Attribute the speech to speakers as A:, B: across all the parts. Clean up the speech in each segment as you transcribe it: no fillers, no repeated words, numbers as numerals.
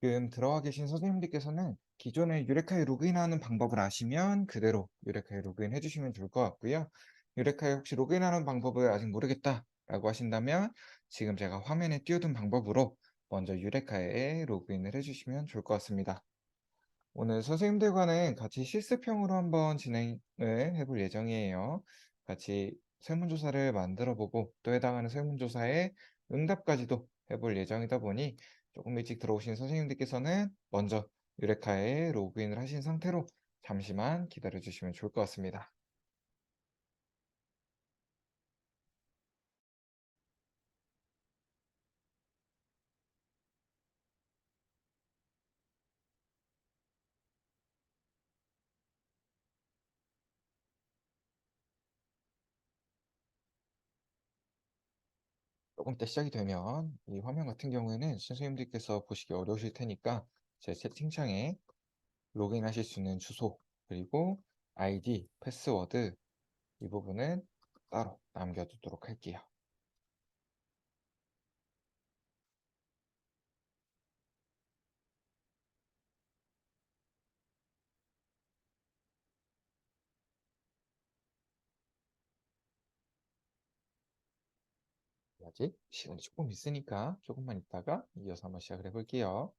A: 지금 들어와 계신 선생님들께서는 기존에 유레카에 로그인하는 방법을 아시면 그대로 유레카에 로그인해 주시면 좋을 것 같고요. 유레카에 혹시 로그인하는 방법을 아직 모르겠다라고 하신다면 지금 제가 화면에 띄워둔 방법으로 먼저 유레카에 로그인을 해 주시면 좋을 것 같습니다. 오늘 선생님들과는 같이 실습형으로 한번 진행을 해볼 예정이에요. 같이 설문조사를 만들어 보고 또 해당하는 설문조사에 응답까지도 해볼 예정이다 보니 조금 일찍 들어오신 선생님들께서는 먼저 유레카에 로그인을 하신 상태로 잠시만 기다려 주시면 좋을 것 같습니다. 조금 더 시작이 되면 이 화면 같은 경우에는 선생님들께서 보시기 어려우실 테니까 제 채팅창에 로그인하실 수 있는 주소 그리고 아이디, 패스워드 이 부분은 따로 남겨두도록 할게요. 아직 시간이 조금 있으니까 조금만 있다가 이어서 한번 시작을 해볼게요.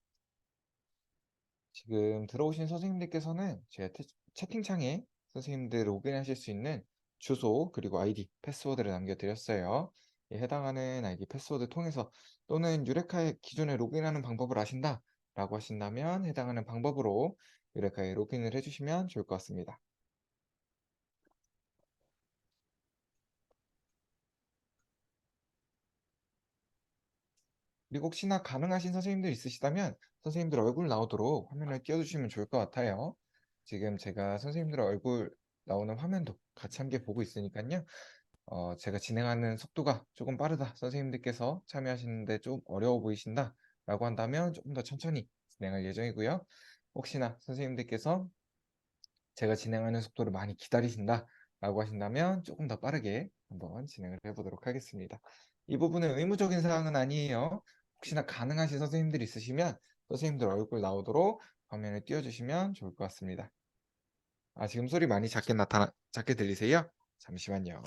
A: 지금 들어오신 선생님들께서는 제 채팅창에 선생님들 로그인하실 수 있는 주소 그리고 아이디, 패스워드를 남겨드렸어요. 해당하는 아이디, 패스워드 통해서 또는 유레카에 기존에 로그인하는 방법을 아신다 라고 하신다면 해당하는 방법으로 유레카에 로그인을 해주시면 좋을 것 같습니다. 그리고 혹시나 가능하신 선생님들 있으시다면 선생님들 얼굴 나오도록 화면을 띄워주시면 좋을 것 같아요. 지금 제가 선생님들 얼굴 나오는 화면도 같이 함께 보고 있으니까요. 제가 진행하는 속도가 조금 빠르다. 선생님들께서 참여하시는데 좀 어려워 보이신다. 라고 한다면 조금 더 천천히 진행할 예정이고요. 혹시나 선생님들께서 제가 진행하는 속도를 많이 기다리신다. 라고 하신다면 조금 더 빠르게 한번 진행을 해보도록 하겠습니다. 이 부분은 의무적인 사항은 아니에요. 혹시나 가능하신 선생님들이 있으시면 선생님들 얼굴 나오도록 화면을 띄워주시면 좋을 것 같습니다. 지금 소리 많이 작게 들리세요? 잠시만요.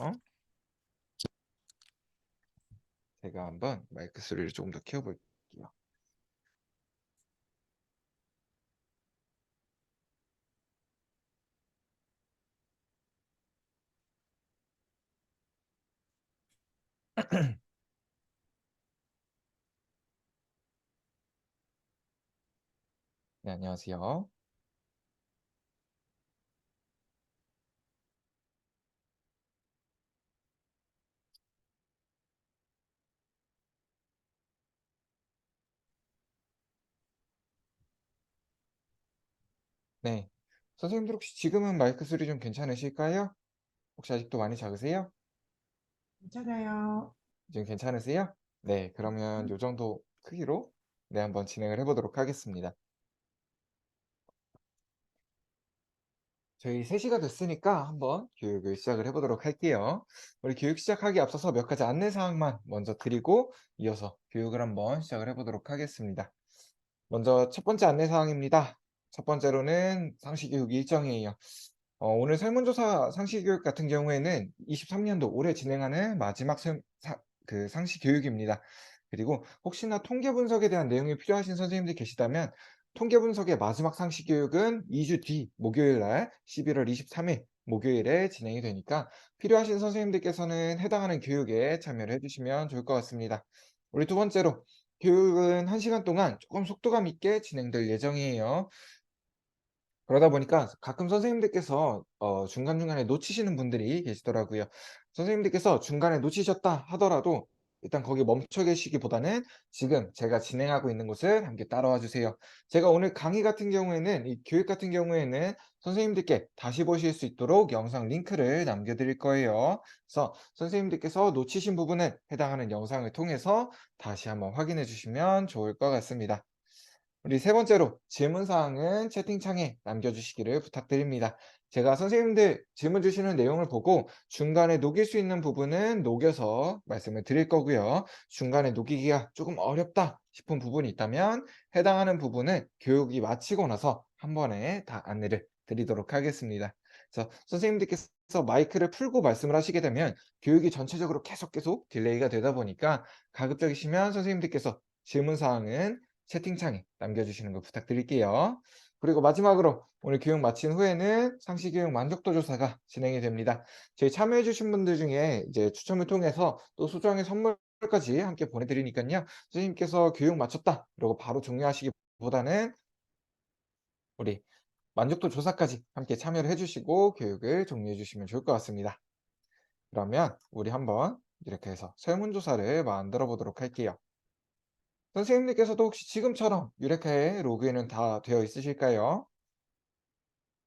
A: 제가 한번 마이크 소리를 조금 더 키워볼게요. 네, 안녕하세요. 네. 선생님들 혹시 지금은 마이크 소리 좀 괜찮으실까요? 혹시 아직도 많이 작으세요?
B: 괜찮아요.
A: 지금 괜찮으세요? 네, 그러면 요 정도 크기로 네, 한번 진행을 해보도록 하겠습니다. 저희 3시가 됐으니까 한번 교육을 시작을 해보도록 할게요. 우리 교육 시작하기 앞서서 몇 가지 안내 사항만 먼저 드리고 이어서 교육을 한번 시작을 해보도록 하겠습니다. 먼저 첫 번째 안내 사항입니다. 첫 번째로는 상시교육 일정이에요. 오늘 설문조사 상시교육 같은 경우에는 23년도 올해 진행하는 마지막 상시교육입니다. 그리고 혹시나 통계 분석에 대한 내용이 필요하신 선생님들 계시다면 통계 분석의 마지막 상시교육은 2주 뒤 목요일 날 11월 23일 목요일에 진행이 되니까 필요하신 선생님들께서는 해당하는 교육에 참여를 해주시면 좋을 것 같습니다. 우리 두 번째로 교육은 1시간 동안 조금 속도감 있게 진행될 예정이에요. 그러다 보니까 가끔 선생님들께서 중간중간에 놓치시는 분들이 계시더라고요. 선생님들께서 중간에 놓치셨다 하더라도 일단 거기 멈춰 계시기보다는 지금 제가 진행하고 있는 곳을 함께 따라와 주세요. 제가 오늘 강의 같은 경우에는 이 교육 같은 경우에는 선생님들께 다시 보실 수 있도록 영상 링크를 남겨 드릴 거예요. 그래서 선생님들께서 놓치신 부분은 해당하는 영상을 통해서 다시 한번 확인해 주시면 좋을 것 같습니다. 우리 세 번째로 질문사항은 채팅창에 남겨주시기를 부탁드립니다. 제가 선생님들 질문 주시는 내용을 보고 중간에 녹일 수 있는 부분은 녹여서 말씀을 드릴 거고요. 중간에 녹이기가 조금 어렵다 싶은 부분이 있다면 해당하는 부분은 교육이 마치고 나서 한 번에 다 안내를 드리도록 하겠습니다. 그래서 선생님들께서 마이크를 풀고 말씀을 하시게 되면 교육이 전체적으로 계속 딜레이가 되다 보니까 가급적이시면 선생님들께서 질문사항은 채팅창에 남겨주시는 거 부탁드릴게요. 그리고 마지막으로 오늘 교육 마친 후에는 상시교육 만족도 조사가 진행이 됩니다. 저희 참여해주신 분들 중에 이제 추첨을 통해서 또 소정의 선물까지 함께 보내드리니까요. 선생님께서 교육 마쳤다. 그리고 바로 종료하시기보다는 우리 만족도 조사까지 함께 참여를 해주시고 교육을 종료해 주시면 좋을 것 같습니다. 그러면 우리 한번 이렇게 해서 설문조사를 만들어 보도록 할게요. 선생님들께서도 혹시 지금처럼 유레카에 로그인은 다 되어 있으실까요?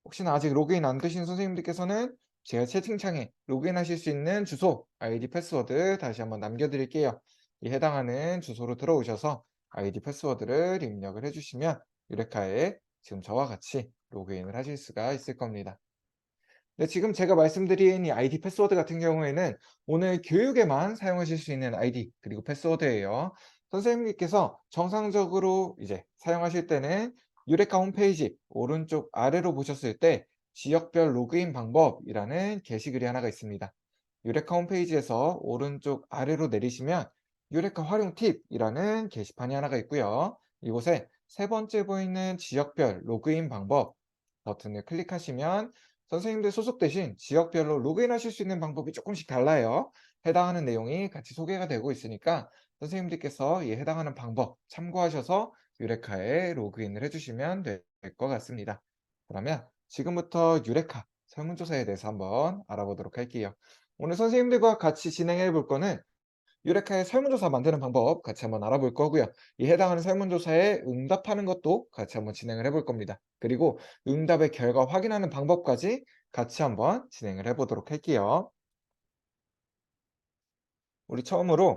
A: 혹시나 아직 로그인 안 되신 선생님들께서는 제가 채팅창에 로그인하실 수 있는 주소, 아이디, 패스워드 다시 한번 남겨드릴게요. 이 해당하는 주소로 들어오셔서 아이디, 패스워드를 입력을 해주시면 유레카에 지금 저와 같이 로그인을 하실 수가 있을 겁니다. 네, 지금 제가 말씀드린 이 아이디 패스워드 같은 경우에는 오늘 교육에만 사용하실 수 있는 아이디 그리고 패스워드예요. 선생님께서 정상적으로 이제 사용하실 때는 유레카 홈페이지 오른쪽 아래로 보셨을 때 지역별 로그인 방법이라는 게시글이 하나가 있습니다. 유레카 홈페이지에서 오른쪽 아래로 내리시면 유레카 활용 팁이라는 게시판이 하나가 있고요. 이곳에 세 번째 보이는 지역별 로그인 방법 버튼을 클릭하시면 선생님들 소속되신 지역별로 로그인하실 수 있는 방법이 조금씩 달라요. 해당하는 내용이 같이 소개가 되고 있으니까 선생님들께서 이 해당하는 방법 참고하셔서 유레카에 로그인을 해주시면 될 것 같습니다. 그러면 지금부터 유레카 설문조사에 대해서 한번 알아보도록 할게요. 오늘 선생님들과 같이 진행해 볼 거는 유레카의 설문조사 만드는 방법 같이 한번 알아볼 거고요. 이 해당하는 설문조사에 응답하는 것도 같이 한번 진행을 해볼 겁니다. 그리고 응답의 결과 확인하는 방법까지 같이 한번 진행을 해보도록 할게요. 우리 처음으로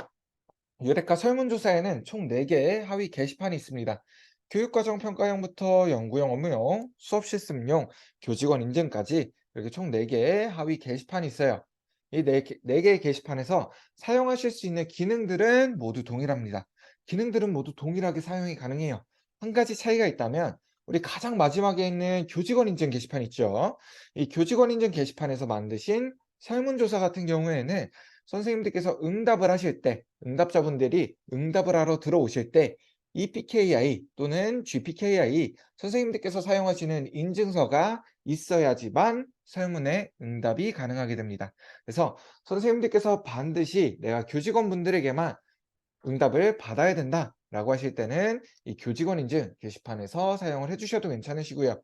A: 유레카 설문조사에는 총 4개의 하위 게시판이 있습니다. 교육과정 평가형부터 연구용 업무용, 수업 실습용, 교직원 인증까지 이렇게 총 4개의 하위 게시판이 있어요. 이 4개의 게시판에서 사용하실 수 있는 기능들은 모두 동일합니다. 기능들은 모두 동일하게 사용이 가능해요. 한 가지 차이가 있다면 우리 가장 마지막에 있는 교직원 인증 게시판 있죠. 이 교직원 인증 게시판에서 만드신 설문조사 같은 경우에는 선생님들께서 응답을 하실 때 응답자분들이 응답을 하러 들어오실 때 EPKI 또는 GPKI 선생님들께서 사용하시는 인증서가 있어야지만 설문에 응답이 가능하게 됩니다. 그래서 선생님들께서 반드시 내가 교직원분들에게만 응답을 받아야 된다라고 하실 때는 이 교직원 인증 게시판에서 사용을 해주셔도 괜찮으시고요.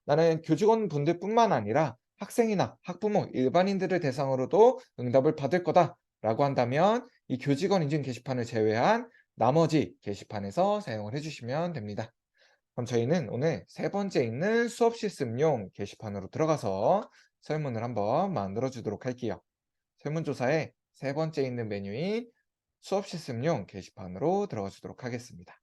A: 나는 교직원분들뿐만 아니라 학생이나 학부모, 일반인들을 대상으로도 응답을 받을 거다라고 한다면 이 교직원 인증 게시판을 제외한 나머지 게시판에서 사용을 해주시면 됩니다. 그럼 저희는 오늘 세 번째 있는 수업 실습용 게시판으로 들어가서 설문을 한번 만들어 주도록 할게요. 설문조사에 세 번째 있는 메뉴인 수업 실습용 게시판으로 들어가 주도록 하겠습니다.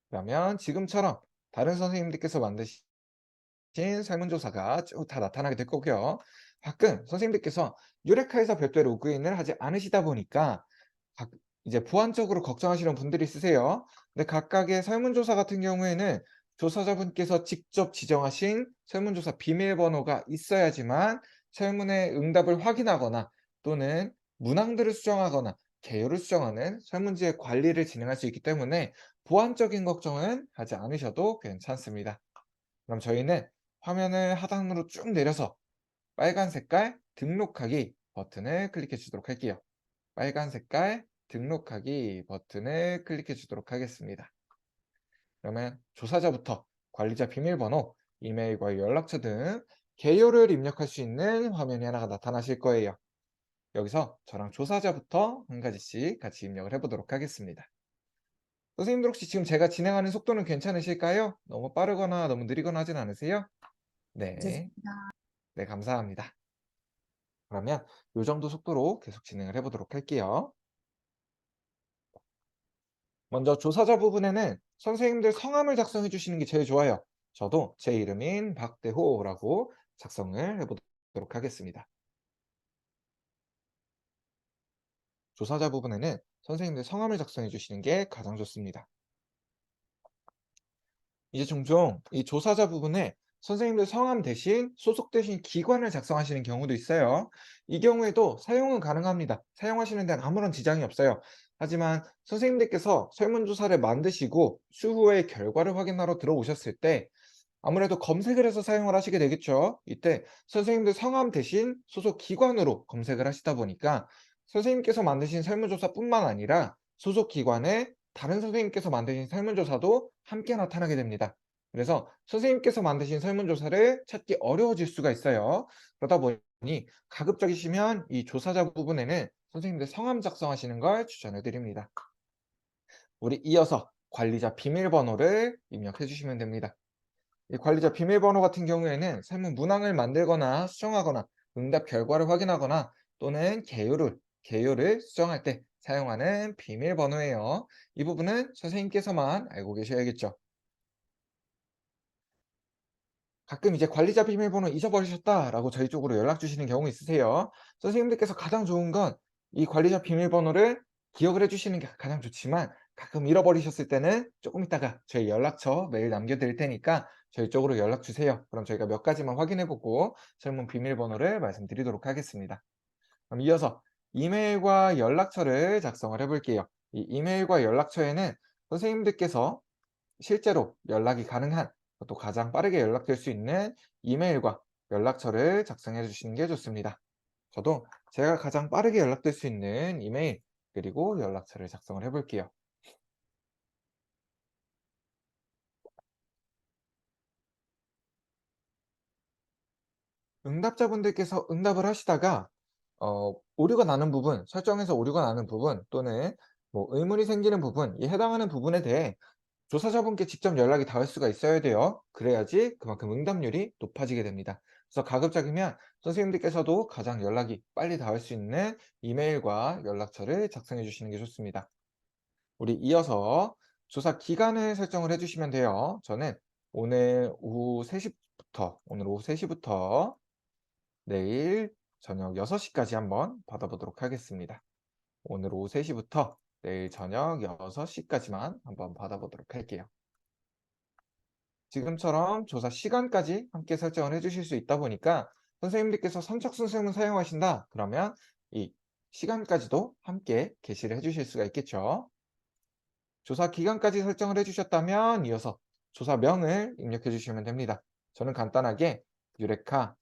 A: 그러면 지금처럼 다른 선생님들께서 만드신 설문조사가 쭉 다 나타나게 될 거고요. 가끔 선생님들께서 유레카에서 별도의 로그인을 하지 않으시다 보니까 각 이제 보안적으로 걱정하시는 분들이 있으세요. 근데 각각의 설문조사 같은 경우에는 조사자분께서 직접 지정하신 설문조사 비밀번호가 있어야지만 설문의 응답을 확인하거나 또는 문항들을 수정하거나 개요를 수정하는 설문지의 관리를 진행할 수 있기 때문에 보안적인 걱정은 하지 않으셔도 괜찮습니다. 그럼 저희는 화면을 하단으로 쭉 내려서 빨간 색깔 등록하기 버튼을 클릭해 주도록 할게요. 빨간 색깔 등록하기 버튼을 클릭해 주도록 하겠습니다. 그러면 조사자부터 관리자 비밀번호, 이메일과 연락처 등 개요를 입력할 수 있는 화면이 하나가 나타나실 거예요. 여기서 저랑 조사자부터 한 가지씩 같이 입력을 해보도록 하겠습니다. 선생님들 혹시 지금 제가 진행하는 속도는 괜찮으실까요? 너무 빠르거나 너무 느리거나 하진 않으세요? 네,
B: 괜찮습니다.
A: 네, 감사합니다. 그러면 이 정도 속도로 계속 진행을 해보도록 할게요. 먼저 조사자 부분에는 선생님들 성함을 작성해 주시는 게 제일 좋아요. 저도 제 이름인 박대호라고 작성을 해보도록 하겠습니다. 조사자 부분에는 선생님들 성함을 작성해 주시는 게 가장 좋습니다. 이제 종종 이 조사자 부분에 선생님들 성함 대신 소속되신 기관을 작성하시는 경우도 있어요. 이 경우에도 사용은 가능합니다. 사용하시는 데는 아무런 지장이 없어요. 하지만 선생님들께서 설문조사를 만드시고 추후에 결과를 확인하러 들어오셨을 때 아무래도 검색을 해서 사용을 하시게 되겠죠. 이때 선생님들 성함 대신 소속 기관으로 검색을 하시다 보니까 선생님께서 만드신 설문조사뿐만 아니라 소속 기관의 다른 선생님께서 만드신 설문조사도 함께 나타나게 됩니다. 그래서 선생님께서 만드신 설문조사를 찾기 어려워질 수가 있어요. 그러다 보니 가급적이시면 이 조사자 부분에는 선생님들 성함 작성하시는 걸 추천해 드립니다. 우리 이어서 관리자 비밀번호를 입력해 주시면 됩니다. 이 관리자 비밀번호 같은 경우에는 설문 문항을 만들거나 수정하거나 응답 결과를 확인하거나 또는 개요를 수정할 때 사용하는 비밀번호예요. 이 부분은 선생님께서만 알고 계셔야겠죠. 가끔 이제 관리자 비밀번호 잊어버리셨다라고 저희 쪽으로 연락 주시는 경우 있으세요. 선생님들께서 가장 좋은 건 이 관리자 비밀번호를 기억을 해주시는 게 가장 좋지만 가끔 잃어버리셨을 때는 조금 있다가 저희 연락처 메일 남겨드릴 테니까 저희 쪽으로 연락 주세요. 그럼 저희가 몇 가지만 확인해보고 설문 비밀번호를 말씀드리도록 하겠습니다. 그럼 이어서 이메일과 연락처를 작성을 해볼게요. 이 이메일과 연락처에는 선생님들께서 실제로 연락이 가능한 또 가장 빠르게 연락될 수 있는 이메일과 연락처를 작성해 주시는 게 좋습니다. 저도 제가 가장 빠르게 연락될 수 있는 이메일 그리고 연락처를 작성을 해볼게요. 응답자분들께서 응답을 하시다가 오류가 나는 부분, 설정에서 오류가 나는 부분 또는 뭐 의문이 생기는 부분, 이 해당하는 부분에 대해 조사자분께 직접 연락이 닿을 수가 있어야 돼요. 그래야지 그만큼 응답률이 높아지게 됩니다. 그래서 가급적이면 선생님들께서도 가장 연락이 빨리 닿을 수 있는 이메일과 연락처를 작성해 주시는 게 좋습니다. 우리 이어서 조사 기간을 설정을 해 주시면 돼요. 저는 오늘 오후 3시부터 내일 저녁 6시까지 한번 받아보도록 하겠습니다. 오늘 오후 3시부터 내일 저녁 6시까지만 한번 받아보도록 할게요. 지금처럼 조사 시간까지 함께 설정을 해주실 수 있다 보니까 선생님들께서 선착순 설문 사용하신다 그러면 이 시간까지도 함께 게시를 해주실 수가 있겠죠. 조사 기간까지 설정을 해주셨다면 이어서 조사명을 입력해 주시면 됩니다. 저는 간단하게 유레카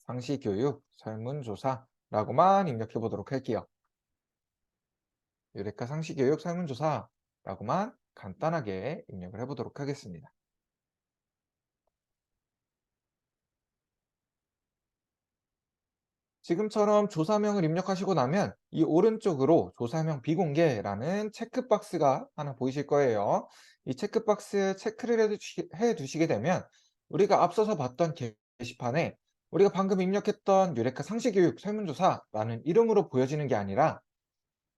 A: 상시교육 설문조사라고만 입력해 보도록 할게요. 유레카 상시교육 설문조사라고만 간단하게 입력을 해보도록 하겠습니다. 지금처럼 조사명을 입력하시고 나면 이 오른쪽으로 조사명 비공개라는 체크박스가 하나 보이실 거예요. 이 체크박스 체크를 해 두시게 되면 우리가 앞서서 봤던 게시판에 우리가 방금 입력했던 유레카 상시교육 설문조사라는 이름으로 보여지는 게 아니라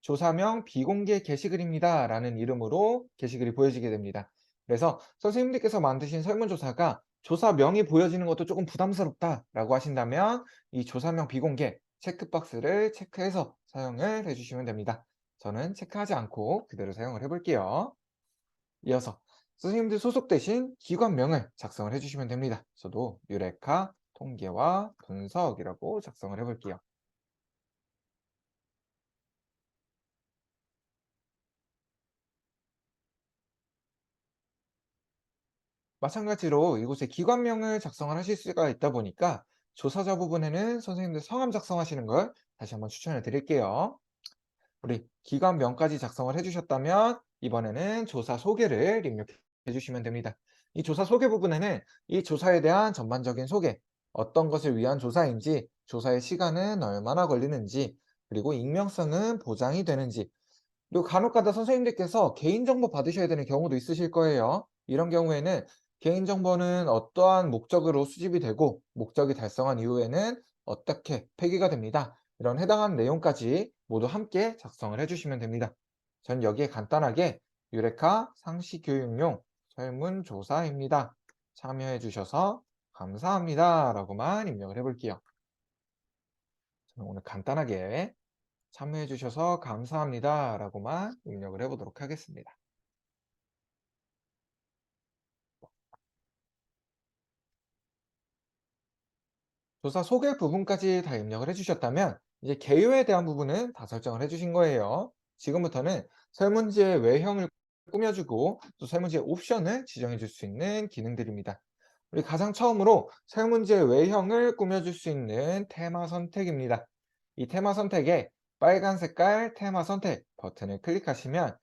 A: 조사명 비공개 게시글입니다 라는 이름으로 게시글이 보여지게 됩니다. 그래서 선생님들께서 만드신 설문조사가 조사명이 보여지는 것도 조금 부담스럽다라고 하신다면 이 조사명 비공개 체크박스를 체크해서 사용을 해주시면 됩니다. 저는 체크하지 않고 그대로 사용을 해볼게요. 이어서 선생님들 소속되신 기관명을 작성을 해주시면 됩니다. 저도 유레카 통계와 분석이라고 작성을 해볼게요. 마찬가지로 이곳에 기관명을 작성을 하실 수가 있다 보니까 조사자 부분에는 선생님들 성함 작성하시는 걸 다시 한번 추천을 드릴게요. 우리 기관명까지 작성을 해주셨다면 이번에는 조사 소개를 입력해 주시면 됩니다. 이 조사 소개 부분에는 이 조사에 대한 전반적인 소개, 어떤 것을 위한 조사인지, 조사의 시간은 얼마나 걸리는지, 그리고 익명성은 보장이 되는지, 그리고 간혹가다 선생님들께서 개인정보 받으셔야 되는 경우도 있으실 거예요. 이런 경우에는 개인정보는 어떠한 목적으로 수집이 되고 목적이 달성한 이후에는 어떻게 폐기가 됩니다. 이런 해당하는 내용까지 모두 함께 작성을 해주시면 됩니다. 전 여기에 간단하게 유레카 상시교육용 설문조사입니다. 참여해 주셔서 감사합니다. 라고만 입력을 해볼게요. 저는 오늘 간단하게 참여해 주셔서 감사합니다. 라고만 입력을 해보도록 하겠습니다. 조사 소개 부분까지 다 입력을 해주셨다면 이제 개요에 대한 부분은 다 설정을 해주신 거예요. 지금부터는 설문지의 외형을 꾸며주고 또 설문지의 옵션을 지정해 줄 수 있는 기능들입니다. 우리 가장 처음으로 설문지의 외형을 꾸며줄 수 있는 테마 선택입니다. 이 테마 선택에 빨간 색깔 테마 선택 버튼을 클릭하시면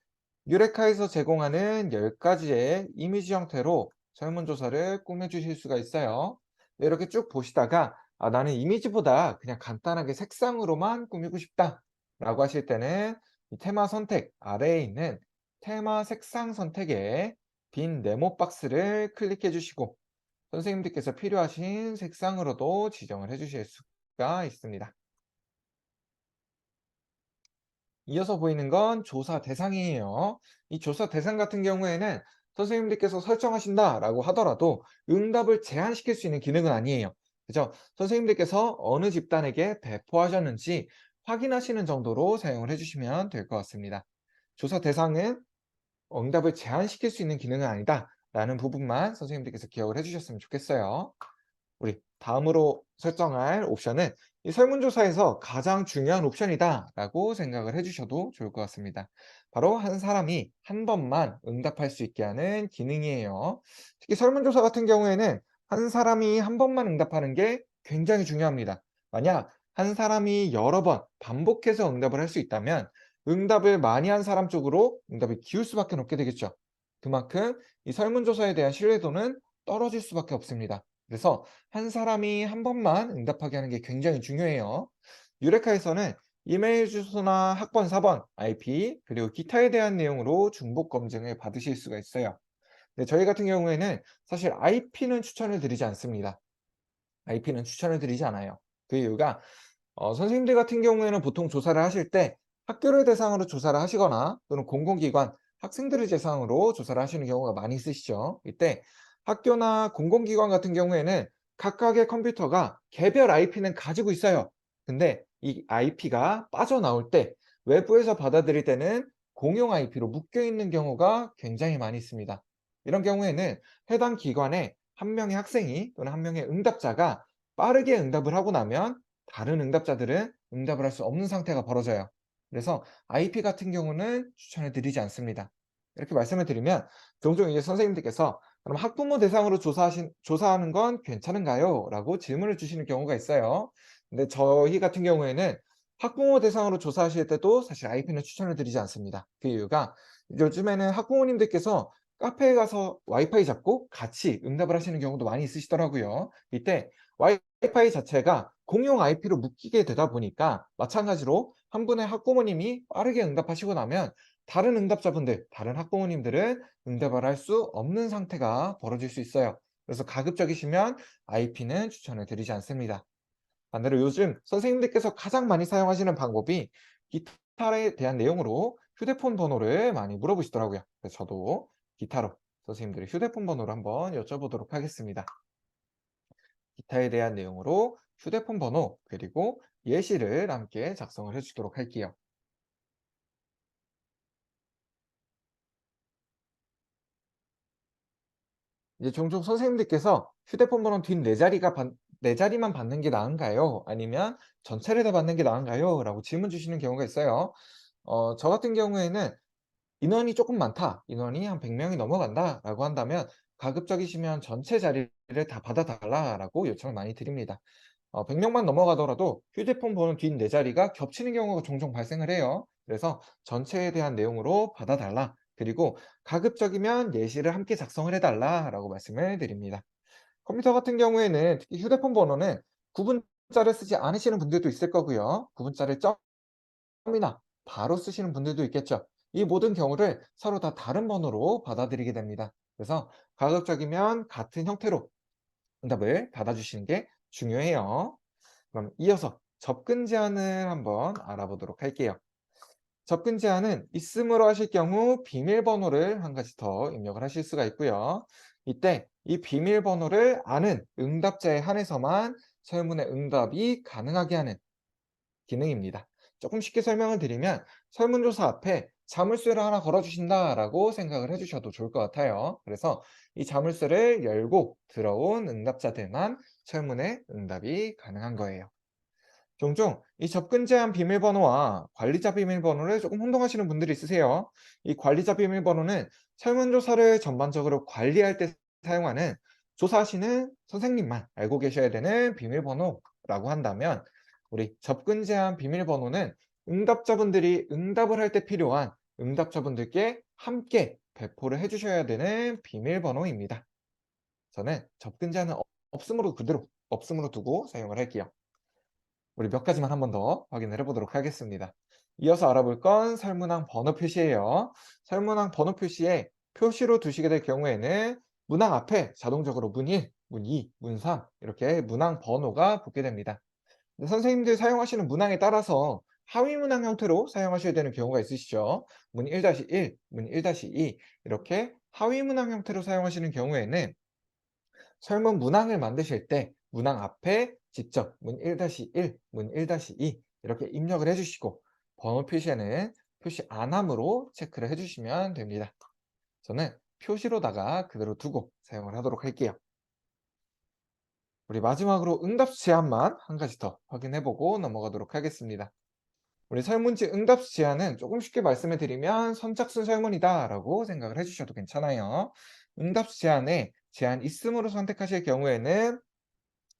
A: 유레카에서 제공하는 10가지의 이미지 형태로 설문조사를 꾸며주실 수가 있어요. 네, 이렇게 쭉 보시다가 나는 이미지보다 그냥 간단하게 색상으로만 꾸미고 싶다 라고 하실 때는 이 테마 선택 아래에 있는 테마 색상 선택에 빈 네모 박스를 클릭해 주시고 선생님들께서 필요하신 색상으로도 지정을 해 주실 수가 있습니다. 이어서 보이는 건 조사 대상이에요. 이 조사 대상 같은 경우에는 선생님들께서 설정하신다라고 하더라도 응답을 제한시킬 수 있는 기능은 아니에요. 그죠? 선생님들께서 어느 집단에게 배포하셨는지 확인하시는 정도로 사용을 해주시면 될 것 같습니다. 조사 대상은 응답을 제한시킬 수 있는 기능은 아니다라는 부분만 선생님들께서 기억을 해주셨으면 좋겠어요. 우리 다음으로 설정할 옵션은 이 설문조사에서 가장 중요한 옵션이다라고 생각을 해주셔도 좋을 것 같습니다. 바로 한 사람이 한 번만 응답할 수 있게 하는 기능이에요. 특히 설문조사 같은 경우에는 한 사람이 한 번만 응답하는 게 굉장히 중요합니다. 만약 한 사람이 여러 번 반복해서 응답을 할 수 있다면 응답을 많이 한 사람 쪽으로 응답이 기울 수밖에 없게 되겠죠. 그만큼 이 설문조사에 대한 신뢰도는 떨어질 수밖에 없습니다. 그래서 한 사람이 한 번만 응답하게 하는 게 굉장히 중요해요. 유레카에서는 이메일 주소나 학번 4번, IP, 그리고 기타에 대한 내용으로 중복 검증을 받으실 수가 있어요. 근데 저희 같은 경우에는 사실 IP는 추천을 드리지 않습니다. IP는 추천을 드리지 않아요. 그 이유가 선생님들 같은 경우에는 보통 조사를 하실 때 학교를 대상으로 조사를 하시거나 또는 공공기관, 학생들을 대상으로 조사를 하시는 경우가 많이 있으시죠. 이때 학교나 공공기관 같은 경우에는 각각의 컴퓨터가 개별 IP는 가지고 있어요. 근데 이 IP가 빠져나올 때 외부에서 받아들일 때는 공용 IP로 묶여 있는 경우가 굉장히 많이 있습니다. 이런 경우에는 해당 기관에 한 명의 학생이 또는 한 명의 응답자가 빠르게 응답을 하고 나면 다른 응답자들은 응답을 할 수 없는 상태가 벌어져요. 그래서 IP 같은 경우는 추천을 드리지 않습니다. 이렇게 말씀을 드리면 종종 이제 선생님들께서 그럼 학부모 대상으로 조사하는 건 괜찮은가요? 라고 질문을 주시는 경우가 있어요. 근데 저희 같은 경우에는 학부모 대상으로 조사하실 때도 사실 IP는 추천을 드리지 않습니다. 그 이유가 요즘에는 학부모님들께서 카페에 가서 와이파이 잡고 같이 응답을 하시는 경우도 많이 있으시더라고요. 이때 와이파이 자체가 공용 IP로 묶이게 되다 보니까 마찬가지로 한 분의 학부모님이 빠르게 응답하시고 나면 다른 응답자분들, 다른 학부모님들은 응답을 할 수 없는 상태가 벌어질 수 있어요. 그래서 가급적이시면 IP는 추천을 드리지 않습니다. 반대로 요즘 선생님들께서 가장 많이 사용하시는 방법이 기타에 대한 내용으로 휴대폰 번호를 많이 물어보시더라고요. 그래서 저도 기타로 선생님들의 휴대폰 번호를 한번 여쭤보도록 하겠습니다. 기타에 대한 내용으로 휴대폰 번호 그리고 예시를 함께 작성을 해 주도록 할게요. 이제 종종 선생님들께서 휴대폰 번호 뒷 네 자리만 받는 게 나은가요? 아니면 전체를 다 받는 게 나은가요? 라고 질문 주시는 경우가 있어요. 저 같은 경우에는 인원이 조금 많다. 인원이 한 100 명이 넘어간다라고 한다면 가급적이시면 전체 자리를 다 받아 달라라고 요청을 많이 드립니다. 100 명만 넘어가더라도 휴대폰 번호 뒷 네 자리가 겹치는 경우가 종종 발생을 해요. 그래서 전체에 대한 내용으로 받아 달라. 그리고 가급적이면 예시를 함께 작성을 해 달라라고 말씀을 드립니다. 컴퓨터 같은 경우에는 특히 휴대폰 번호는 구분자를 쓰지 않으시는 분들도 있을 거고요. 구분자를 점이나 바로 쓰시는 분들도 있겠죠. 이 모든 경우를 서로 다 다른 번호로 받아들이게 됩니다. 그래서 가급적이면 같은 형태로 응답을 받아주시는 게 중요해요. 그럼 이어서 접근 제한을 한번 알아보도록 할게요. 접근 제한은 있음으로 하실 경우 비밀번호를 한 가지 더 입력을 하실 수가 있고요. 이때 이 비밀번호를 아는 응답자에 한해서만 설문의 응답이 가능하게 하는 기능입니다. 조금 쉽게 설명을 드리면 설문조사 앞에 자물쇠를 하나 걸어주신다라고 생각을 해주셔도 좋을 것 같아요. 그래서 이 자물쇠를 열고 들어온 응답자들만 설문에 응답이 가능한 거예요. 종종 이 접근 제한 비밀번호와 관리자 비밀번호를 조금 혼동하시는 분들이 있으세요. 이 관리자 비밀번호는 설문조사를 전반적으로 관리할 때 사용하는 조사하시는 선생님만 알고 계셔야 되는 비밀번호라고 한다면, 우리 접근 제한 비밀번호는 응답자분들이 응답을 할 때 필요한 응답자분들께 함께 배포를 해주셔야 되는 비밀번호입니다. 저는 접근 제한은 없음으로 그대로 없음으로 두고 사용을 할게요. 우리 몇 가지만 한 번 더 확인을 해보도록 하겠습니다. 이어서 알아볼 건 설문항 번호 표시예요. 설문항 번호 표시에 표시로 두시게 될 경우에는 문항 앞에 자동적으로 문 1, 문 2, 문 3 이렇게 문항 번호가 붙게 됩니다. 근데 선생님들 사용하시는 문항에 따라서 하위 문항 형태로 사용하셔야 되는 경우가 있으시죠. 문 1-1, 문 1-2 이렇게 하위 문항 형태로 사용하시는 경우에는 설문 문항을 만드실 때 문항 앞에 직접 문 1-1, 문 1-2 이렇게 입력을 해주시고, 번호 표시에는 표시 안함으로 체크를 해주시면 됩니다. 저는 표시로다가 그대로 두고 사용을 하도록 할게요. 우리 마지막으로 응답수 제한만 한 가지 더 확인해보고 넘어가도록 하겠습니다. 우리 설문지 응답수 제한은 조금 쉽게 말씀을 드리면 선착순 설문이다 라고 생각을 해주셔도 괜찮아요. 응답수 제한에 제한 있음으로 선택하실 경우에는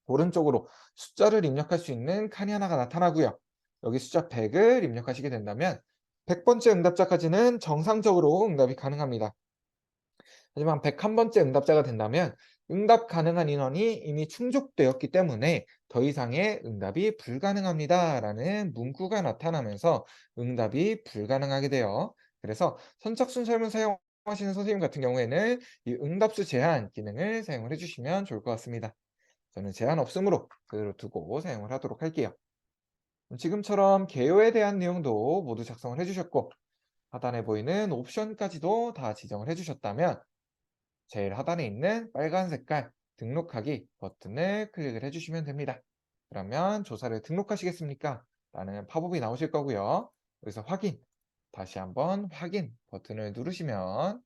A: 오른쪽으로 숫자를 입력할 수 있는 칸이 하나가 나타나고요. 여기 숫자 100을 입력하시게 된다면 100번째 응답자까지는 정상적으로 응답이 가능합니다. 하지만 101번째 응답자가 된다면 응답 가능한 인원이 이미 충족되었기 때문에 더 이상의 응답이 불가능합니다 라는 문구가 나타나면서 응답이 불가능하게 돼요. 그래서 선착순 설문 사용하시는 선생님 같은 경우에는 이 응답수 제한 기능을 사용을 해주시면 좋을 것 같습니다. 저는 제한 없음으로 그대로 두고 사용을 하도록 할게요. 지금처럼 개요에 대한 내용도 모두 작성을 해주셨고, 하단에 보이는 옵션까지도 다 지정을 해주셨다면 제일 하단에 있는 빨간 색깔 등록하기 버튼을 클릭을 해주시면 됩니다. 그러면 조사를 등록하시겠습니까? 라는 팝업이 나오실 거고요. 여기서 확인, 다시 한번 확인 버튼을 누르시면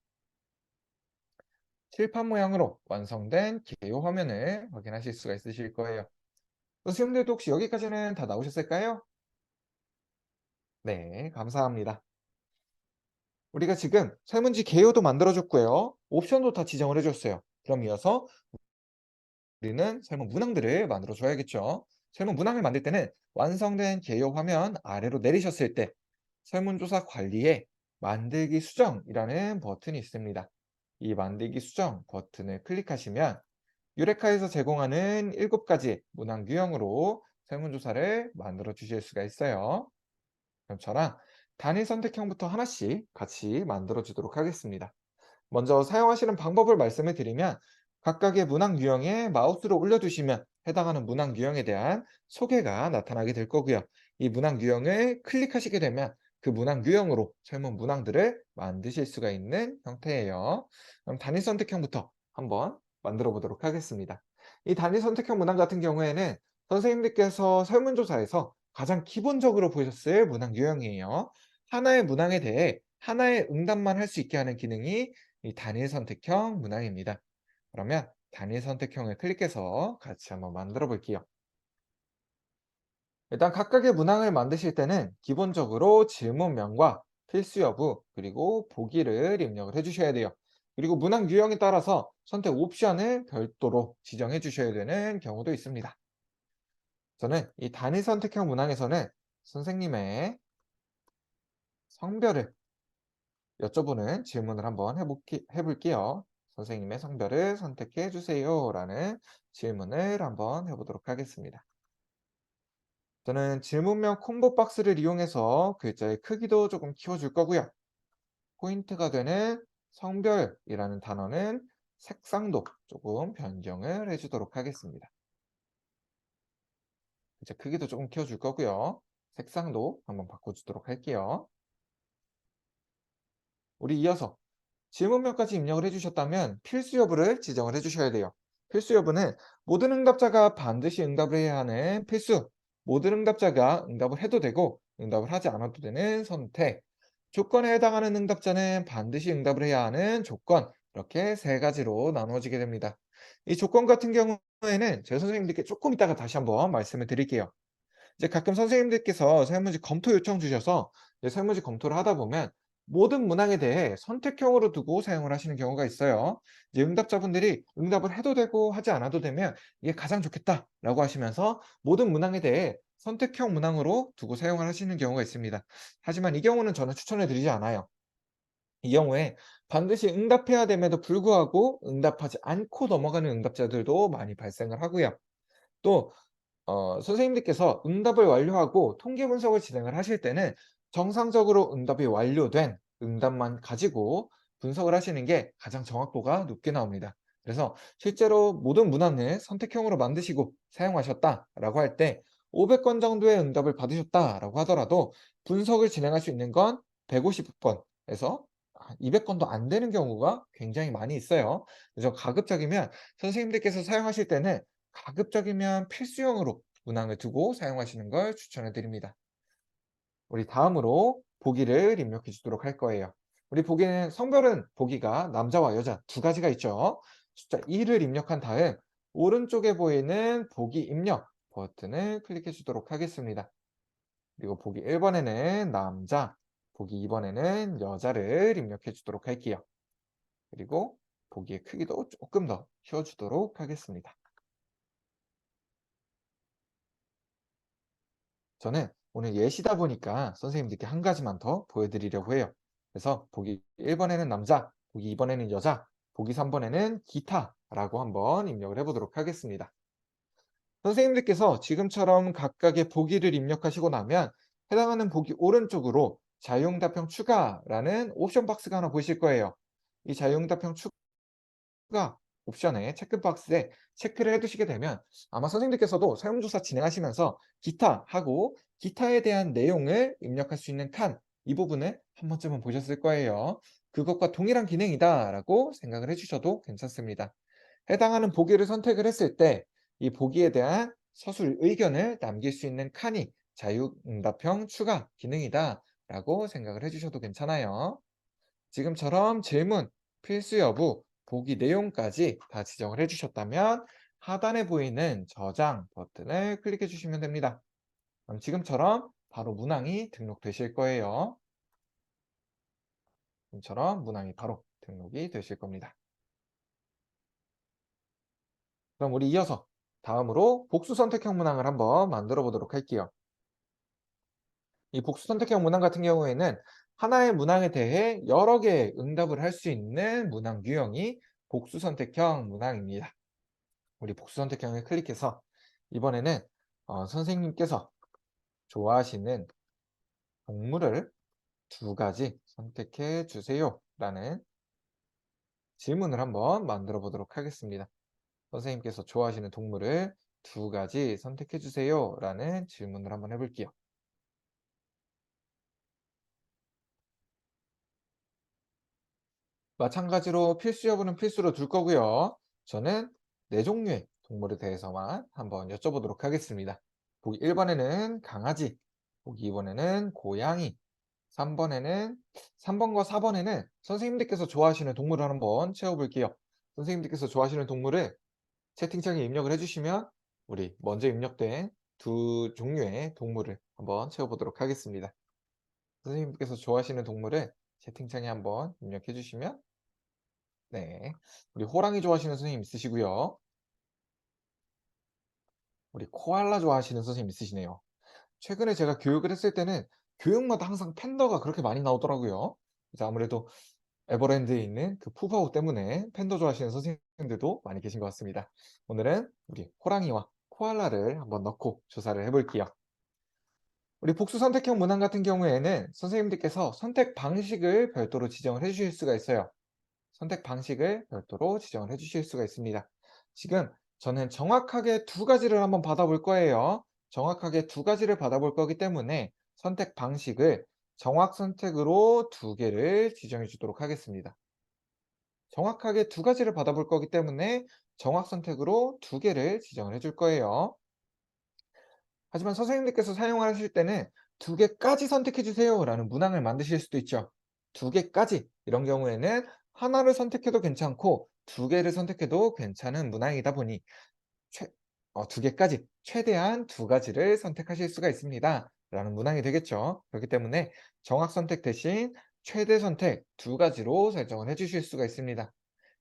A: 칠판 모양으로 완성된 개요 화면을 확인하실 수가 있으실 거예요. 선생님들도 혹시 여기까지는 다 나오셨을까요? 네, 감사합니다. 우리가 지금 설문지 개요도 만들어줬고요. 옵션도 다 지정을 해줬어요. 그럼 이어서 우리는 설문 문항들을 만들어 줘야겠죠. 설문 문항을 만들 때는 완성된 개요 화면 아래로 내리셨을 때 설문조사 관리에 만들기 수정이라는 버튼이 있습니다. 이 만들기 수정 버튼을 클릭하시면 유레카에서 제공하는 7가지 문항 유형으로 설문조사를 만들어 주실 수가 있어요. 그럼 저랑 단위 선택형부터 하나씩 같이 만들어 주도록 하겠습니다. 먼저 사용하시는 방법을 말씀을 드리면 각각의 문항 유형에 마우스를 올려두시면 해당하는 문항 유형에 대한 소개가 나타나게 될 거고요. 이 문항 유형을 클릭하시게 되면 그 문항 유형으로 설문 문항들을 만드실 수가 있는 형태예요. 그럼 단위 선택형부터 한번 만들어 보도록 하겠습니다. 이 단위 선택형 문항 같은 경우에는 선생님들께서 설문조사에서 가장 기본적으로 보셨을 문항 유형이에요. 하나의 문항에 대해 하나의 응답만 할 수 있게 하는 기능이 이 단일 선택형 문항입니다. 그러면 단일 선택형을 클릭해서 같이 한번 만들어 볼게요. 일단 각각의 문항을 만드실 때는 기본적으로 질문명과 필수 여부 그리고 보기를 입력을 해주셔야 돼요. 그리고 문항 유형에 따라서 선택 옵션을 별도로 지정해 주셔야 되는 경우도 있습니다. 저는 이 단일 선택형 문항에서는 선생님의 성별을 여쭤보는 질문을 한번 해볼게요. 선생님의 성별을 선택해 주세요. 라는 질문을 한번 해보도록 하겠습니다. 저는 질문명 콤보 박스를 이용해서 글자의 크기도 조금 키워줄 거고요. 포인트가 되는 성별이라는 단어는 색상도 조금 변경을 해주도록 하겠습니다. 글자 크기도 조금 키워줄 거고요. 색상도 한번 바꿔주도록 할게요. 우리 이어서 질문 몇 가지 입력을 해주셨다면 필수 여부를 지정을 해주셔야 돼요. 필수 여부는 모든 응답자가 반드시 응답을 해야 하는 필수, 모든 응답자가 응답을 해도 되고 응답을 하지 않아도 되는 선택, 조건에 해당하는 응답자는 반드시 응답을 해야 하는 조건, 이렇게 세 가지로 나누어지게 됩니다. 이 조건 같은 경우에는 제 선생님들께 조금 이따가 다시 한번 말씀을 드릴게요. 이제 가끔 선생님들께서 설문지 검토 요청 주셔서 이제 설문지 검토를 하다 보면 모든 문항에 대해 선택형으로 두고 사용을 하시는 경우가 있어요. 이제 응답자분들이 응답을 해도 되고 하지 않아도 되면 이게 가장 좋겠다라고 하시면서 모든 문항에 대해 선택형 문항으로 두고 사용을 하시는 경우가 있습니다. 하지만 이 경우는 저는 추천을 드리지 않아요. 이 경우에 반드시 응답해야 됨에도 불구하고 응답하지 않고 넘어가는 응답자들도 많이 발생을 하고요. 또 선생님들께서 응답을 완료하고 통계 분석을 진행을 하실 때는 정상적으로 응답이 완료된 응답만 가지고 분석을 하시는 게 가장 정확도가 높게 나옵니다. 그래서 실제로 모든 문항을 선택형으로 만드시고 사용하셨다라고 할 때 500건 정도의 응답을 받으셨다라고 하더라도 분석을 진행할 수 있는 건 150건에서 200건도 안 되는 경우가 굉장히 많이 있어요. 그래서 가급적이면 선생님들께서 사용하실 때는 가급적이면 필수형으로 문항을 두고 사용하시는 걸 추천해 드립니다. 우리 다음으로 보기를 입력해 주도록 할 거예요. 우리 보기는 성별은 보기가 남자와 여자 두 가지가 있죠. 숫자 2를 입력한 다음 오른쪽에 보이는 보기 입력 버튼을 클릭해 주도록 하겠습니다. 그리고 보기 1번에는 남자, 보기 2번에는 여자를 입력해 주도록 할게요. 그리고 보기의 크기도 조금 더 키워주도록 하겠습니다. 저는 오늘 예시다 보니까 선생님들께 한 가지만 더 보여드리려고 해요. 그래서 보기 1번에는 남자, 보기 2번에는 여자, 보기 3번에는 기타라고 한번 입력을 해보도록 하겠습니다. 선생님들께서 지금처럼 각각의 보기를 입력하시고 나면 해당하는 보기 오른쪽으로 자유응답형 추가라는 옵션 박스가 하나 보이실 거예요. 이 자유응답형 추가 옵션에 체크박스에 체크를 해두시게 되면 아마 선생님들께서도 설문조사 진행하시면서 기타 하고 기타에 대한 내용을 입력할 수 있는 칸, 이 부분을 한 번쯤은 보셨을 거예요. 그것과 동일한 기능이다 라고 생각을 해주셔도 괜찮습니다. 해당하는 보기를 선택을 했을 때 이 보기에 대한 서술 의견을 남길 수 있는 칸이 자유응답형 추가 기능이다 라고 생각을 해주셔도 괜찮아요. 지금처럼 질문, 필수 여부, 보기 내용까지 다 지정을 해주셨다면 하단에 보이는 저장 버튼을 클릭해 주시면 됩니다. 그럼 지금처럼 바로 문항이 등록되실 거예요. 지금처럼 문항이 바로 등록이 되실 겁니다. 그럼 우리 이어서 다음으로 복수 선택형 문항을 한번 만들어 보도록 할게요. 이 복수 선택형 문항 같은 경우에는 하나의 문항에 대해 여러 개의 응답을 할 수 있는 문항 유형이 복수 선택형 문항입니다. 우리 복수 선택형을 클릭해서 이번에는 선생님께서 좋아하시는 동물을 두 가지 선택해 주세요 라는 질문을 한번 만들어 보도록 하겠습니다. 선생님께서 좋아하시는 동물을 두 가지 선택해 주세요 라는 질문을 한번 해볼게요. 마찬가지로 필수 여부는 필수로 둘 거고요. 저는 네 종류의 동물에 대해서만 한번 여쭤보도록 하겠습니다. 보기 1번에는 강아지, 보기 2번에는 고양이, 3번과 4번에는 선생님들께서 좋아하시는 동물을 한번 채워볼게요. 선생님들께서 좋아하시는 동물을 채팅창에 입력을 해주시면 우리 먼저 입력된 두 종류의 동물을 한번 채워보도록 하겠습니다. 선생님께서 좋아하시는 동물을 채팅창에 한번 입력해 주시면 네. 우리 호랑이 좋아하시는 선생님 있으시고요. 우리 코알라 좋아하시는 선생님 있으시네요. 최근에 제가 교육을 했을 때는 교육마다 항상 팬더가 그렇게 많이 나오더라고요. 그래서 아무래도 에버랜드에 있는 그 푸바오 때문에 팬더 좋아하시는 선생님들도 많이 계신 것 같습니다. 오늘은 우리 호랑이와 코알라를 한번 넣고 조사를 해볼게요. 우리 복수 선택형 문항 같은 경우에는 선생님들께서 선택 방식을 별도로 지정을 해주실 수가 있어요. 선택 방식을 별도로 지정을 해주실 수가 있습니다. 지금 저는 정확하게 두 가지를 한번 받아볼 거예요. 정확하게 두 가지를 받아볼 거기 때문에 선택 방식을 정확 선택으로 두 개를 지정해 주도록 하겠습니다. 정확하게 두 가지를 받아볼 거기 때문에 정확 선택으로 두 개를 지정을 해줄 거예요. 하지만 선생님들께서 사용하실 때는 두 개까지 선택해 주세요 라는 문항을 만드실 수도 있죠. 두 개까지 이런 경우에는 하나를 선택해도 괜찮고 두 개를 선택해도 괜찮은 문항이다 보니 두 개까지 최대한 두 가지를 선택하실 수가 있습니다 라는 문항이 되겠죠. 그렇기 때문에 정확 선택 대신 최대 선택 두 가지로 설정을 해 주실 수가 있습니다.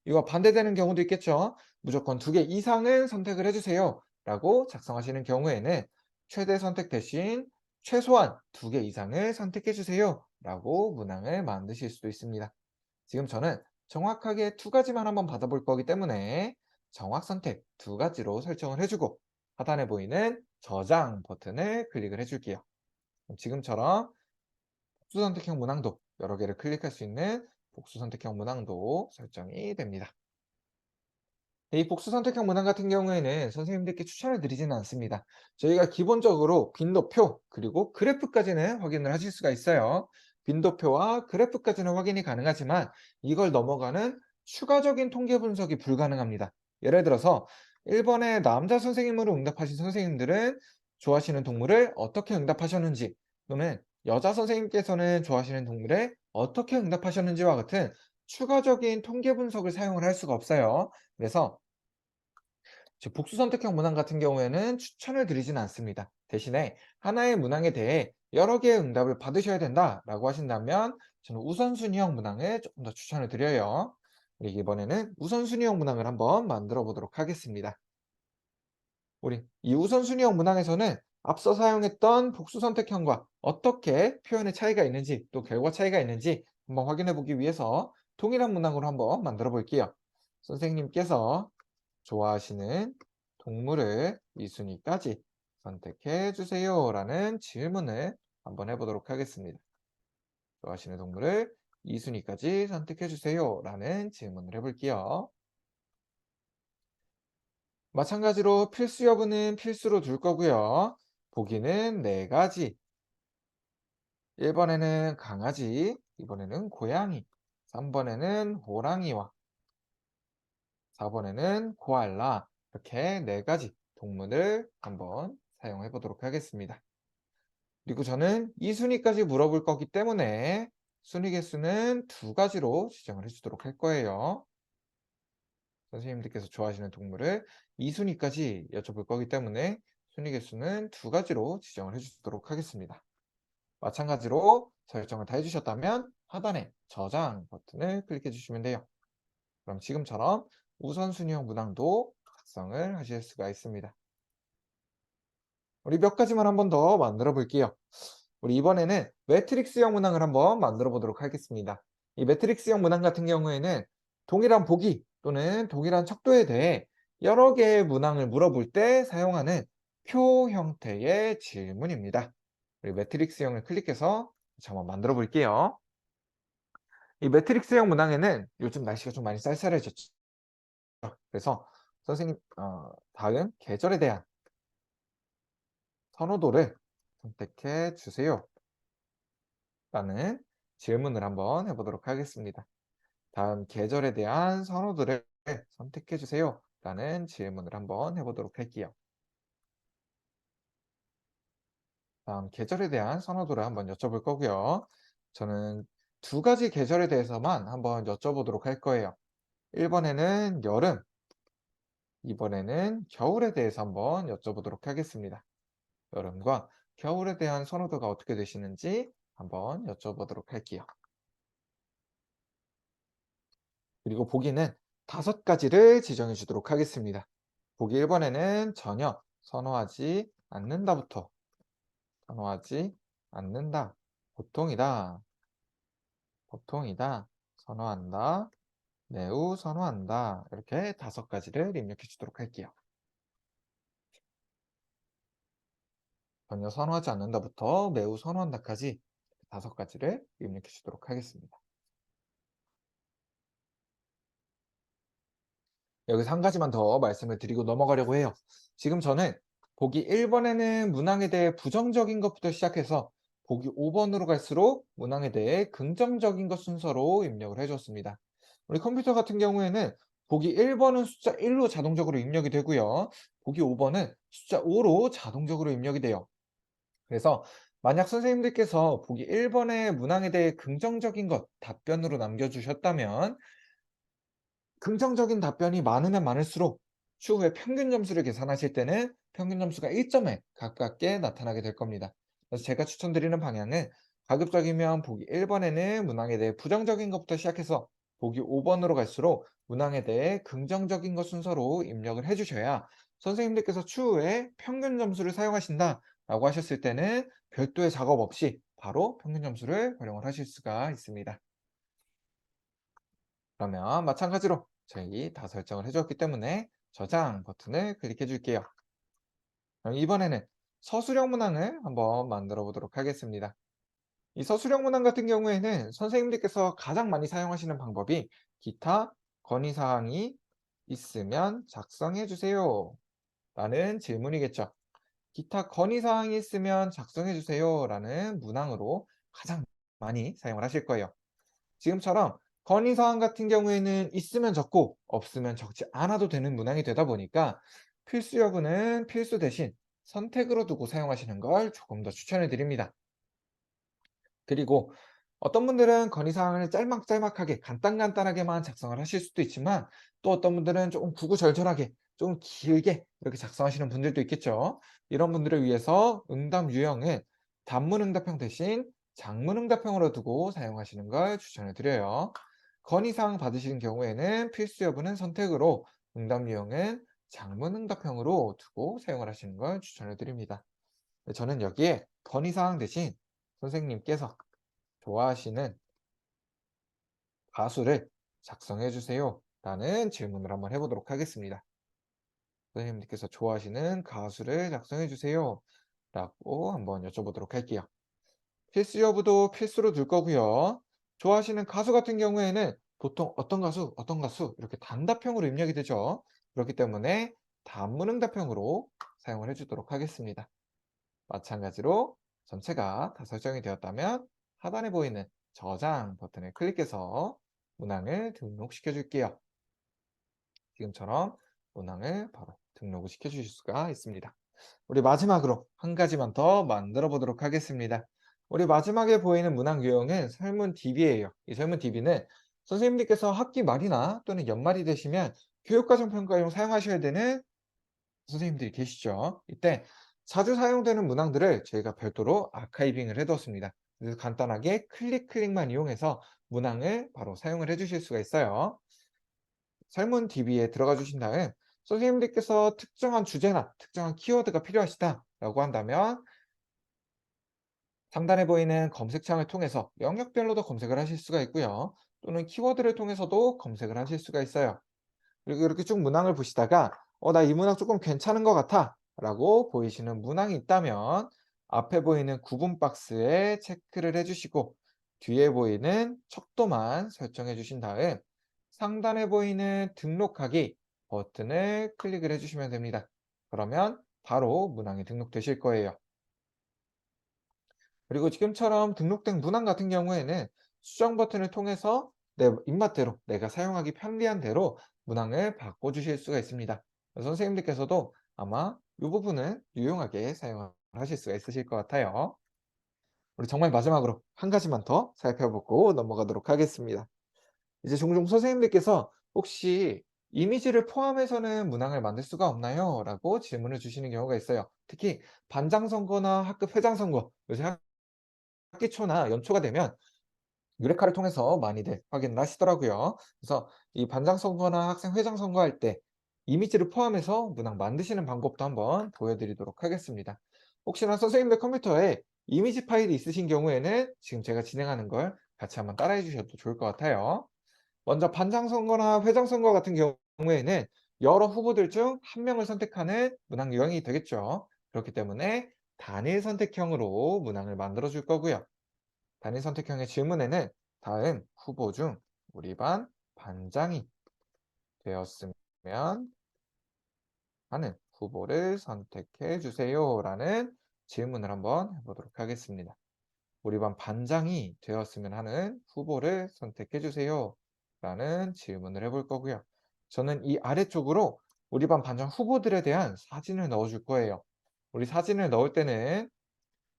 A: 이와 반대되는 경우도 있겠죠. 무조건 두 개 이상은 선택을 해주세요 라고 작성하시는 경우에는 최대 선택 대신 최소한 두 개 이상을 선택해 주세요 라고 문항을 만드실 수도 있습니다. 지금 저는 정확하게 두 가지만 한번 받아볼 거기 때문에 정확 선택 두 가지로 설정을 해주고 하단에 보이는 저장 버튼을 클릭을 해줄게요. 지금처럼 복수 선택형 문항도 여러 개를 클릭할 수 있는 복수 선택형 문항도 설정이 됩니다. 이 복수 선택형 문항 같은 경우에는 선생님들께 추천을 드리지는 않습니다. 저희가 기본적으로 빈도표 그리고 그래프까지는 확인을 하실 수가 있어요. 빈도표와 그래프까지는 확인이 가능하지만 이걸 넘어가는 추가적인 통계 분석이 불가능합니다. 예를 들어서 1번에 남자 선생님으로 응답하신 선생님들은 좋아하시는 동물을 어떻게 응답하셨는지 또는 여자 선생님께서는 좋아하시는 동물에 어떻게 응답하셨는지와 같은 추가적인 통계 분석을 사용을 할 수가 없어요. 그래서 복수 선택형 문항 같은 경우에는 추천을 드리지는 않습니다. 대신에 하나의 문항에 대해 여러 개의 응답을 받으셔야 된다라고 하신다면 저는 우선순위형 문항을 조금 더 추천을 드려요. 우리 이번에는 우선순위형 문항을 한번 만들어 보도록 하겠습니다. 우리 이 우선순위형 문항에서는 앞서 사용했던 복수 선택형과 어떻게 표현의 차이가 있는지 또 결과 차이가 있는지 한번 확인해 보기 위해서 동일한 문항으로 한번 만들어 볼게요. 선생님께서 좋아하시는 동물을 이 순위까지 선택해 주세요 라는 질문을 한번 해보도록 하겠습니다. 좋아하시는 동물을 이 순위까지 선택해 주세요 라는 질문을 해볼게요. 마찬가지로 필수 여부는 필수로 둘 거고요. 보기는 네 가지. 1번에는 강아지, 2번에는 고양이, 3번에는 호랑이와 4번에는 코알라. 이렇게 네 가지 동물을 한번 사용해 보도록 하겠습니다. 그리고 저는 이 순위까지 물어볼 거기 때문에 순위 개수는 두 가지로 지정을 해주도록 할 거예요. 선생님들께서 좋아하시는 동물을 이 순위까지 여쭤볼 거기 때문에 순위 개수는 두 가지로 지정을 해주도록 하겠습니다. 마찬가지로 설정을 다 해주셨다면 하단에 저장 버튼을 클릭해 주시면 돼요. 그럼 지금처럼 우선순위형 문항도 작성을 하실 수가 있습니다. 우리 몇 가지만 한번 더 만들어 볼게요. 우리 이번에는 매트릭스형 문항을 한번 만들어 보도록 하겠습니다. 이 매트릭스형 문항 같은 경우에는 동일한 보기 또는 동일한 척도에 대해 여러 개의 문항을 물어볼 때 사용하는 표 형태의 질문입니다. 우리 매트릭스형을 클릭해서 한번 만들어 볼게요. 이 매트릭스형 문항에는 요즘 날씨가 좀 많이 쌀쌀해졌죠. 그래서 선생님 다음 계절에 대한 선호도를 선택해 주세요 라는 질문을 한번 해보도록 하겠습니다. 다음 계절에 대한 선호도를 선택해 주세요 라는 질문을 한번 해보도록 할게요. 다음 계절에 대한 선호도를 한번 여쭤볼 거고요. 저는 두 가지 계절에 대해서만 한번 여쭤보도록 할 거예요. 1번에는 여름, 2번에는 겨울에 대해서 한번 여쭤보도록 하겠습니다. 여름과 겨울에 대한 선호도가 어떻게 되시는지 한번 여쭤보도록 할게요. 그리고 보기는 5가지를 지정해 주도록 하겠습니다. 보기 1번에는 전혀 선호하지 않는다부터 선호하지 않는다, 보통이다, 보통이다, 선호한다, 매우 선호한다 이렇게 5가지를 입력해 주도록 할게요. 전혀 선호하지 않는다부터 매우 선호한다까지 5가지를 입력해 주도록 하겠습니다. 여기서 한 가지만 더 말씀을 드리고 넘어가려고 해요. 지금 저는 보기 1번에는 문항에 대해 부정적인 것부터 시작해서 보기 5번으로 갈수록 문항에 대해 긍정적인 것 순서로 입력을 해줬습니다. 우리 컴퓨터 같은 경우에는 보기 1번은 숫자 1로 자동적으로 입력이 되고요. 보기 5번은 숫자 5로 자동적으로 입력이 돼요. 그래서 만약 선생님들께서 보기 1번의 문항에 대해 긍정적인 것 답변으로 남겨주셨다면 긍정적인 답변이 많으면 많을수록 추후에 평균 점수를 계산하실 때는 평균 점수가 1점에 가깝게 나타나게 될 겁니다. 그래서 제가 추천드리는 방향은 가급적이면 보기 1번에는 문항에 대해 부정적인 것부터 시작해서 보기 5번으로 갈수록 문항에 대해 긍정적인 것 순서로 입력을 해주셔야 선생님들께서 추후에 평균 점수를 사용하신다라고 하셨을 때는 별도의 작업 없이 바로 평균 점수를 활용을 하실 수가 있습니다. 그러면 마찬가지로 저희 다 설정을 해줬기 때문에 저장 버튼을 클릭해 줄게요. 그럼 이번에는 서술형 문항을 한번 만들어 보도록 하겠습니다. 이 서술형 문항 같은 경우에는 선생님들께서 가장 많이 사용하시는 방법이 기타 건의사항이 있으면 작성해 주세요 라는 질문이겠죠. 기타 건의사항이 있으면 작성해 주세요 라는 문항으로 가장 많이 사용을 하실 거예요. 지금처럼 건의사항 같은 경우에는 있으면 적고 없으면 적지 않아도 되는 문항이 되다 보니까 필수 여부는 필수 대신 선택으로 두고 사용하시는 걸 조금 더 추천해 드립니다. 그리고 어떤 분들은 건의사항을 짤막짤막하게 간단간단하게만 작성을 하실 수도 있지만 또 어떤 분들은 조금 구구절절하게 좀 길게 이렇게 작성하시는 분들도 있겠죠. 이런 분들을 위해서 응답 유형은 단문응답형 대신 장문응답형으로 두고 사용하시는 걸 추천을 드려요. 건의사항 받으시는 경우에는 필수 여부는 선택으로 응답 유형은 장문응답형으로 두고 사용을 하시는 걸 추천을 드립니다. 저는 여기에 건의사항 대신 선생님께서 좋아하시는 가수를 작성해 주세요 라는 질문을 한번 해보도록 하겠습니다. 선생님께서 좋아하시는 가수를 작성해 주세요 라고 한번 여쭤보도록 할게요. 필수 여부도 필수로 둘 거고요. 좋아하시는 가수 같은 경우에는 보통 어떤 가수 이렇게 단답형으로 입력이 되죠. 그렇기 때문에 단문응답형으로 사용을 해주도록 하겠습니다. 마찬가지로 전체가 다 설정이 되었다면 하단에 보이는 저장 버튼을 클릭해서 문항을 등록시켜 줄게요. 지금처럼 문항을 바로 등록을 시켜 주실 수가 있습니다. 우리 마지막으로 한 가지만 더 만들어 보도록 하겠습니다. 우리 마지막에 보이는 문항 유형은 설문 DB예요. 이 설문 DB는 선생님들께서 학기 말이나 또는 연말이 되시면 교육과정 평가용 사용하셔야 되는 선생님들이 계시죠. 이때 자주 사용되는 문항들을 저희가 별도로 아카이빙을 해두었습니다. 그래서 간단하게 클릭만 이용해서 문항을 바로 사용을 해주실 수가 있어요. 설문 DB에 들어가 주신 다음 선생님들께서 특정한 주제나 특정한 키워드가 필요하시다라고 한다면 상단에 보이는 검색창을 통해서 영역별로도 검색을 하실 수가 있고요. 또는 키워드를 통해서도 검색을 하실 수가 있어요. 그리고 이렇게 쭉 문항을 보시다가 나 이 문항 조금 괜찮은 것 같아 라고 보이시는 문항이 있다면 앞에 보이는 구분 박스에 체크를 해주시고 뒤에 보이는 척도만 설정해 주신 다음 상단에 보이는 등록하기 버튼을 클릭을 해주시면 됩니다. 그러면 바로 문항이 등록되실 거예요. 그리고 지금처럼 등록된 문항 같은 경우에는 수정 버튼을 통해서 내 입맛대로 내가 사용하기 편리한 대로 문항을 바꿔주실 수가 있습니다. 선생님들께서도 아마 이 부분은 유용하게 사용을 하실 수가 있으실 것 같아요. 우리 정말 마지막으로 한 가지만 더 살펴보고 넘어가도록 하겠습니다. 이제 종종 선생님들께서 혹시 이미지를 포함해서는 문항을 만들 수가 없나요? 라고 질문을 주시는 경우가 있어요. 특히 반장 선거나 학급 회장 선거, 요새 학기 초나 연초가 되면 유레카를 통해서 많이들 확인을 하시더라고요. 그래서 이 반장 선거나 학생 회장 선거할 때 이미지를 포함해서 문항 만드시는 방법도 한번 보여드리도록 하겠습니다. 혹시나 선생님들 컴퓨터에 이미지 파일이 있으신 경우에는 지금 제가 진행하는 걸 같이 한번 따라해 주셔도 좋을 것 같아요. 먼저 반장 선거나 회장 선거 같은 경우에는 여러 후보들 중 한 명을 선택하는 문항 유형이 되겠죠. 그렇기 때문에 단일 선택형으로 문항을 만들어 줄 거고요. 단일 선택형의 질문에는 다음 후보 중 우리 반 반장이 되었으면 하는 후보를 선택해 주세요 라는 질문을 한번 해보도록 하겠습니다. 우리 반 반장이 되었으면 하는 후보를 선택해 주세요. 라는 질문을 해볼 거고요. 저는 이 아래쪽으로 우리 반 반장 후보들에 대한 사진을 넣어줄 거예요. 우리 사진을 넣을 때는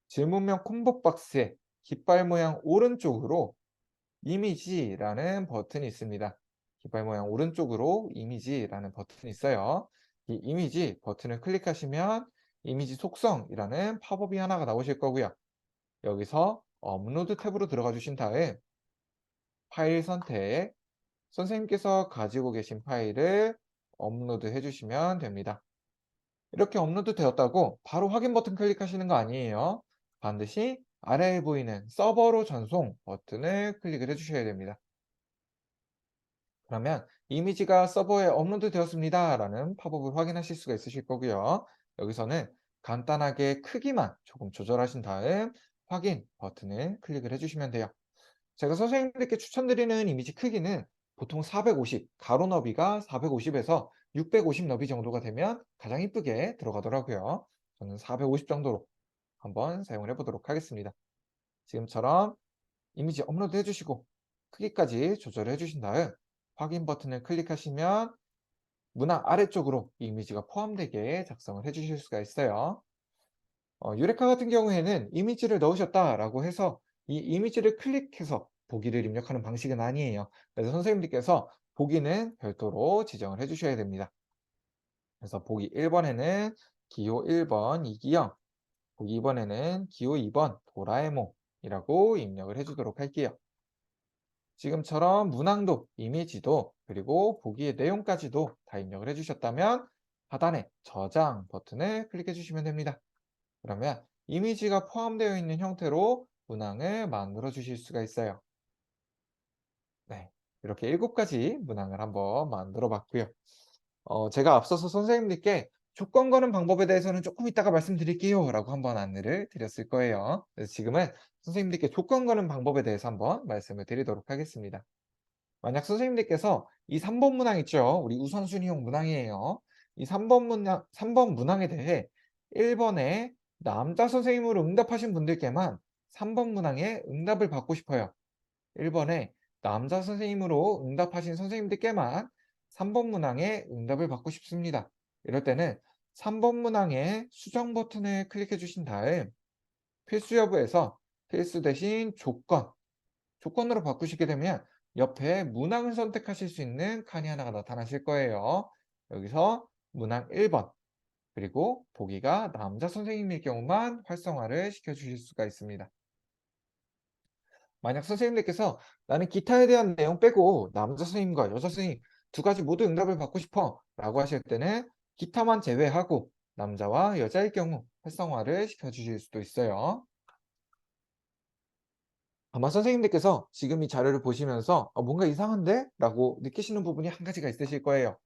A: 질문명 콤보 박스에 깃발 모양 오른쪽으로 이미지라는 버튼이 있습니다. 깃발 모양 오른쪽으로 이미지라는 버튼이 있어요. 이 이미지 버튼을 클릭하시면 이미지 속성이라는 팝업이 하나가 나오실 거고요. 여기서 업로드 탭으로 들어가 주신 다음 파일 선택, 선생님께서 가지고 계신 파일을 업로드해 주시면 됩니다. 이렇게 업로드 되었다고 바로 확인 버튼 클릭하시는 거 아니에요. 반드시 아래에 보이는 서버로 전송 버튼을 클릭을 해 주셔야 됩니다. 그러면 이미지가 서버에 업로드 되었습니다 라는 팝업을 확인하실 수가 있으실 거고요. 여기서는 간단하게 크기만 조금 조절하신 다음 확인 버튼을 클릭을 해주시면 돼요. 제가 선생님들께 추천드리는 이미지 크기는 보통 450, 가로 너비가 450에서 650 너비 정도가 되면 가장 이쁘게 들어가더라고요. 저는 450 정도로 한번 사용을 해보도록 하겠습니다. 지금처럼 이미지 업로드 해주시고 크기까지 조절해 주신 다음 확인 버튼을 클릭하시면 문화 아래쪽으로 이 이미지가 포함되게 작성을 해 주실 수가 있어요. 유레카 같은 경우에는 이미지를 넣으셨다라고 해서 이 이미지를 클릭해서 보기를 입력하는 방식은 아니에요. 그래서 선생님들께서 보기는 별도로 지정을 해 주셔야 됩니다. 그래서 보기 1번에는 기호 1번 이기영, 보기 2번에는 기호 2번 도라에몽이라고 입력을 해 주도록 할게요. 지금처럼 문항도, 이미지도, 그리고 보기의 내용까지도 다 입력을 해주셨다면 하단에 저장 버튼을 클릭해 주시면 됩니다. 그러면 이미지가 포함되어 있는 형태로 문항을 만들어 주실 수가 있어요. 네, 이렇게 7가지 문항을 한번 만들어 봤고요. 제가 앞서서 선생님들께 조건 거는 방법에 대해서는 조금 이따가 말씀드릴게요 라고 한번 안내를 드렸을 거예요. 그래서 지금은 선생님들께 조건 거는 방법에 대해서 한번 말씀을 드리도록 하겠습니다. 만약 선생님들께서 이 3번 문항 있죠? 우리 우선순위형 문항이에요. 이 3번 문항에 대해 1번에 남자 선생님으로 응답하신 분들께만 3번 문항의 응답을 받고 싶어요. 1번에 남자 선생님으로 응답하신 선생님들께만 3번 문항의 응답을 받고 싶습니다. 이럴 때는 3번 문항의 수정 버튼을 클릭해 주신 다음 필수 여부에서 필수 대신 조건으로 바꾸시게 되면 옆에 문항을 선택하실 수 있는 칸이 하나가 나타나실 거예요. 여기서 문항 1번 그리고 보기가 남자 선생님일 경우만 활성화를 시켜주실 수가 있습니다. 만약 선생님들께서 나는 기타에 대한 내용 빼고 남자 선생님과 여자 선생님 2가지 모두 응답을 받고 싶어 라고 하실 때는 기타만 제외하고 남자와 여자일 경우 활성화를 시켜주실 수도 있어요. 아마 선생님들께서 지금 이 자료를 보시면서 뭔가 이상한데? 라고 느끼시는 부분이 한 가지가 있으실 거예요.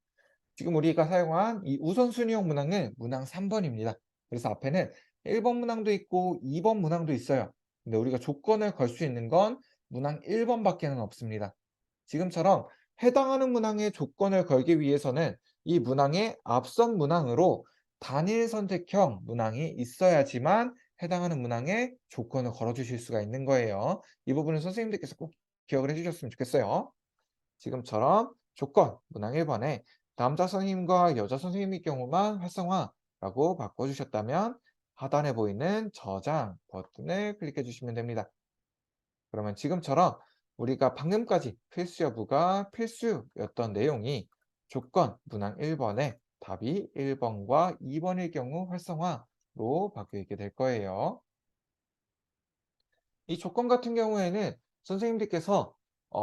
A: 지금 우리가 사용한 이 우선순위형 문항은 문항 3번입니다. 그래서 앞에는 1번 문항도 있고 2번 문항도 있어요. 근데 우리가 조건을 걸 수 있는 건 문항 1번밖에는 없습니다. 지금처럼 해당하는 문항의 조건을 걸기 위해서는 이 문항의 앞선 문항으로 단일 선택형 문항이 있어야지만 해당하는 문항에 조건을 걸어주실 수가 있는 거예요. 이 부분은 선생님들께서 꼭 기억을 해주셨으면 좋겠어요. 지금처럼 조건 문항 1번에 남자 선생님과 여자 선생님의 경우만 활성화라고 바꿔주셨다면 하단에 보이는 저장 버튼을 클릭해 주시면 됩니다. 그러면 지금처럼 우리가 방금까지 필수 여부가 필수였던 내용이 조건 문항 1번에 답이 1번과 2번일 경우 활성화로 바뀌어 있게 될 거예요. 이 조건 같은 경우에는 선생님들께서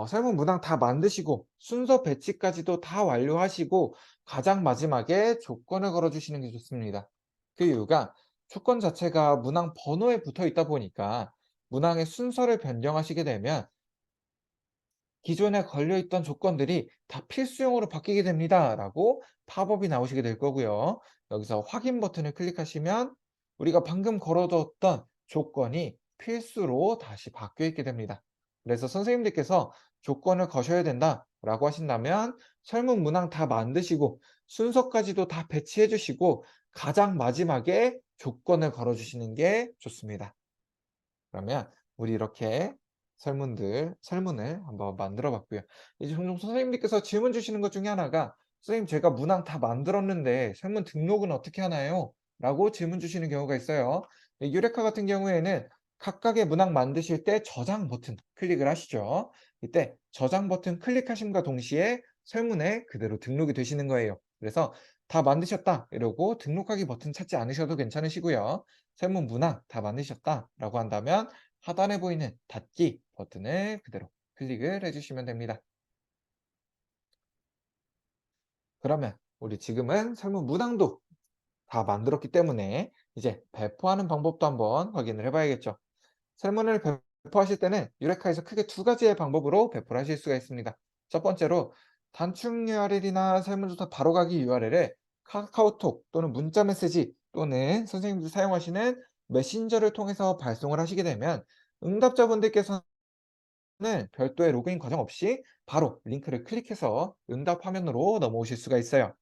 A: 설문 문항 다 만드시고 순서 배치까지도 다 완료하시고 가장 마지막에 조건을 걸어주시는 게 좋습니다. 그 이유가 조건 자체가 문항 번호에 붙어 있다 보니까 문항의 순서를 변경하시게 되면 기존에 걸려있던 조건들이 다 필수형으로 바뀌게 됩니다. 라고 팝업이 나오시게 될 거고요. 여기서 확인 버튼을 클릭하시면 우리가 방금 걸어뒀던 조건이 필수로 다시 바뀌어 있게 됩니다. 그래서 선생님들께서 조건을 거셔야 된다 라고 하신다면 설문 문항 다 만드시고 순서까지도 다 배치해 주시고 가장 마지막에 조건을 걸어 주시는 게 좋습니다. 그러면 우리 이렇게 설문을 한번 만들어 봤고요. 이제 종종 선생님들께서 질문 주시는 것 중에 하나가 "선생님 제가 문항 다 만들었는데 설문 등록은 어떻게 하나요?" 라고 질문 주시는 경우가 있어요. 이 유레카 같은 경우에는 각각의 문항 만드실 때 저장 버튼 클릭을 하시죠. 이때 저장 버튼 클릭하심과 동시에 설문에 그대로 등록이 되시는 거예요. 그래서 "다 만드셨다." 이러고 등록하기 버튼 찾지 않으셔도 괜찮으시고요. "설문 문항 다 만드셨다."라고 한다면 하단에 보이는 닫기 버튼을 그대로 클릭을 해 주시면 됩니다. 그러면 우리 지금은 설문 문항도 다 만들었기 때문에 이제 배포하는 방법도 한번 확인을 해 봐야겠죠. 설문을 배포하실 때는 유레카에서 크게 두 가지의 방법으로 배포를 하실 수가 있습니다. 첫 번째로 단축 URL이나 설문조사 바로가기 URL을 카카오톡 또는 문자 메시지 또는 선생님들이 사용하시는 메신저를 통해서 발송을 하시게 되면 응답자분들께서 는 별도의 로그인 과정 없이 바로 링크를 클릭해서 응답 화면으로 넘어오실 수가 있어요.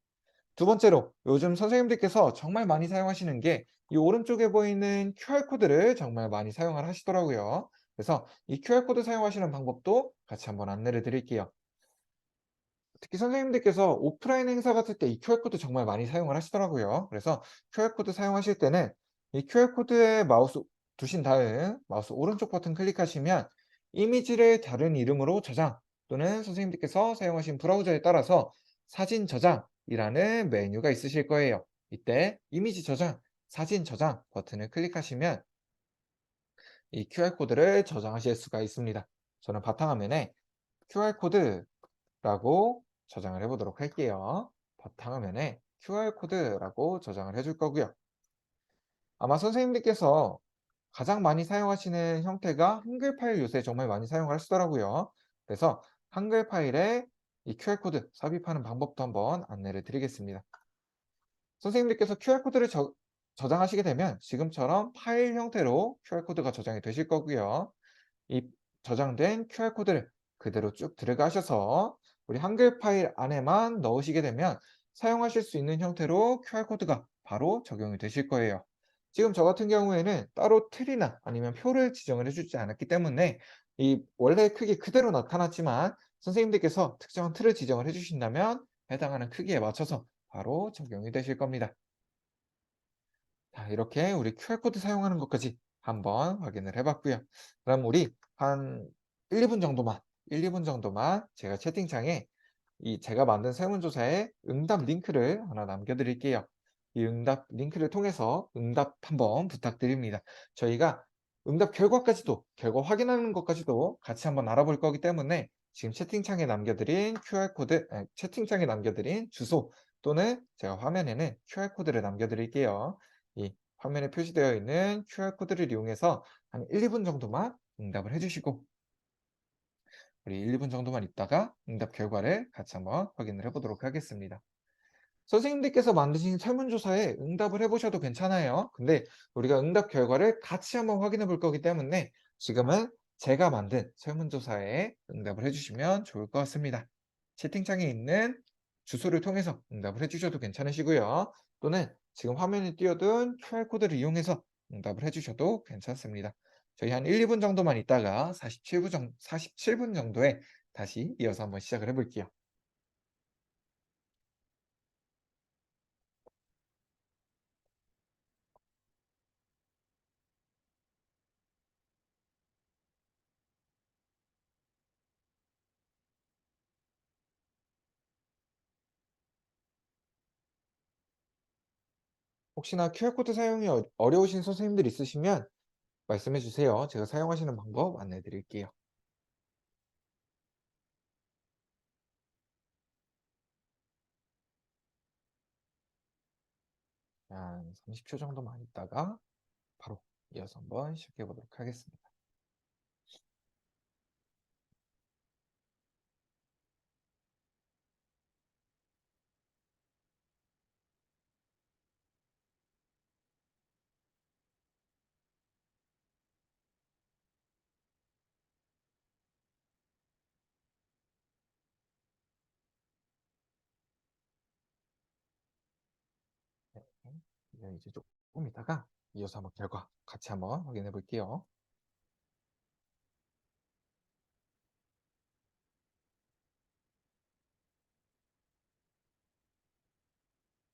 A: 두 번째로 요즘 선생님들께서 정말 많이 사용하시는 게 이 오른쪽에 보이는 QR코드를 정말 많이 사용을 하시더라고요. 그래서 이 QR코드 사용하시는 방법도 같이 한번 안내를 드릴게요. 특히 선생님들께서 오프라인 행사 같을 때 이 QR코드 정말 많이 사용을 하시더라고요. 그래서 QR코드 사용하실 때는 이 QR코드에 마우스 두신 다음 마우스 오른쪽 버튼 클릭하시면 이미지를 다른 이름으로 저장 또는 선생님들께서 사용하신 브라우저에 따라서 사진 저장이라는 메뉴가 있으실 거예요. 이때 이미지 저장, 사진 저장 버튼을 클릭하시면 이 QR코드를 저장하실 수가 있습니다. 저는 바탕화면에 QR코드라고 저장을 해 보도록 할게요. 바탕화면에 QR코드라고 저장을 해줄 거고요. 아마 선생님들께서 가장 많이 사용하시는 형태가 한글 파일 요새 정말 많이 사용을 하시더라고요. 그래서 한글 파일에 이 QR코드 삽입하는 방법도 한번 안내를 드리겠습니다. 선생님들께서 QR코드를 저장하시게 되면 지금처럼 파일 형태로 QR코드가 저장이 되실 거고요. 이 저장된 QR코드를 그대로 쭉 들어가셔서 우리 한글 파일 안에만 넣으시게 되면 사용하실 수 있는 형태로 QR코드가 바로 적용이 되실 거예요. 지금 저 같은 경우에는 따로 틀이나 아니면 표를 지정을 해주지 않았기 때문에 이 원래 크기 그대로 나타났지만 선생님들께서 특정한 틀을 지정을 해주신다면 해당하는 크기에 맞춰서 바로 적용이 되실 겁니다. 자, 이렇게 우리 QR코드 사용하는 것까지 한번 확인을 해 봤고요. 그럼 우리 한 1-2분 정도만, 1-2분 정도만 제가 채팅창에 이 제가 만든 설문조사에 응답 링크를 하나 남겨 드릴게요. 이 응답 링크를 통해서 응답 한번 부탁드립니다. 저희가 응답 결과 확인하는 것까지도 같이 한번 알아볼 거기 때문에 지금 채팅창에 남겨 드린 QR코드, 채팅창에 남겨 드린 주소 또는 제가 화면에는 QR코드를 남겨 드릴게요. 이 화면에 표시되어 있는 QR코드를 이용해서 한 1-2분 정도만 응답을 해 주시고 우리 1-2분 정도만 있다가 응답 결과를 같이 한번 확인을 해 보도록 하겠습니다. 선생님들께서 만드신 설문조사에 응답을 해 보셔도 괜찮아요. 근데 우리가 응답 결과를 같이 한번 확인해 볼 거기 때문에 지금은 제가 만든 설문조사에 응답을 해 주시면 좋을 것 같습니다. 채팅창에 있는 주소를 통해서 응답을 해 주셔도 괜찮으시고요. 또는 지금 화면에 띄어둔 QR코드를 이용해서 응답을 해 주셔도 괜찮습니다. 저희 한 1-2분 정도만 있다가 47분 정도에 다시 이어서 한번 시작을 해 볼게요. 혹시나 QR코드 사용이 어려우신 선생님들 있으시면 말씀해 주세요. 제가 사용하시는 방법 안내해 드릴게요. 한 30초 정도만 있다가 바로 이어서 한번 시작해 보도록 하겠습니다. 네. 네, 이제 조금 있다가 이어서 한번 결과 같이 한번 확인해 볼게요.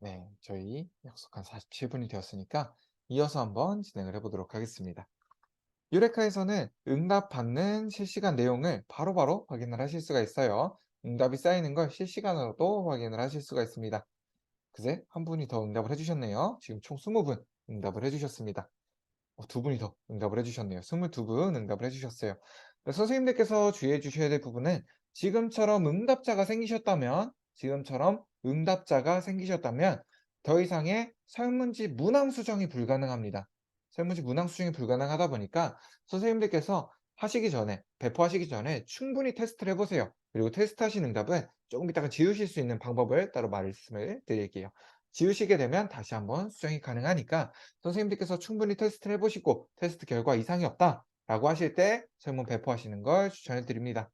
A: 네, 저희 약속한 47분이 되었으니까 이어서 한번 진행을 해보도록 하겠습니다. 유레카에서는 응답 받는 실시간 내용을 바로바로 확인을 하실 수가 있어요. 응답이 쌓이는 걸 실시간으로도 확인을 하실 수가 있습니다. 그제 한 분이 더 응답을 해주셨네요. 지금 총 20분 응답을 해주셨습니다. 두 분이 더 응답을 해주셨네요. 22분 응답을 해주셨어요. 네, 선생님들께서 주의해 주셔야 될 부분은 지금처럼 응답자가 생기셨다면 더 이상의 설문지 문항 수정이 불가능합니다. 설문지 문항 수정이 불가능하다 보니까 선생님들께서 배포하시기 전에 충분히 테스트를 해보세요. 그리고 테스트하신 응답은 조금 이따가 지우실 수 있는 방법을 따로 말씀을 드릴게요. 지우시게 되면 다시 한번 수정이 가능하니까 선생님들께서 충분히 테스트를 해보시고 테스트 결과 이상이 없다라고 하실 때 설문 배포하시는 걸 추천해 드립니다.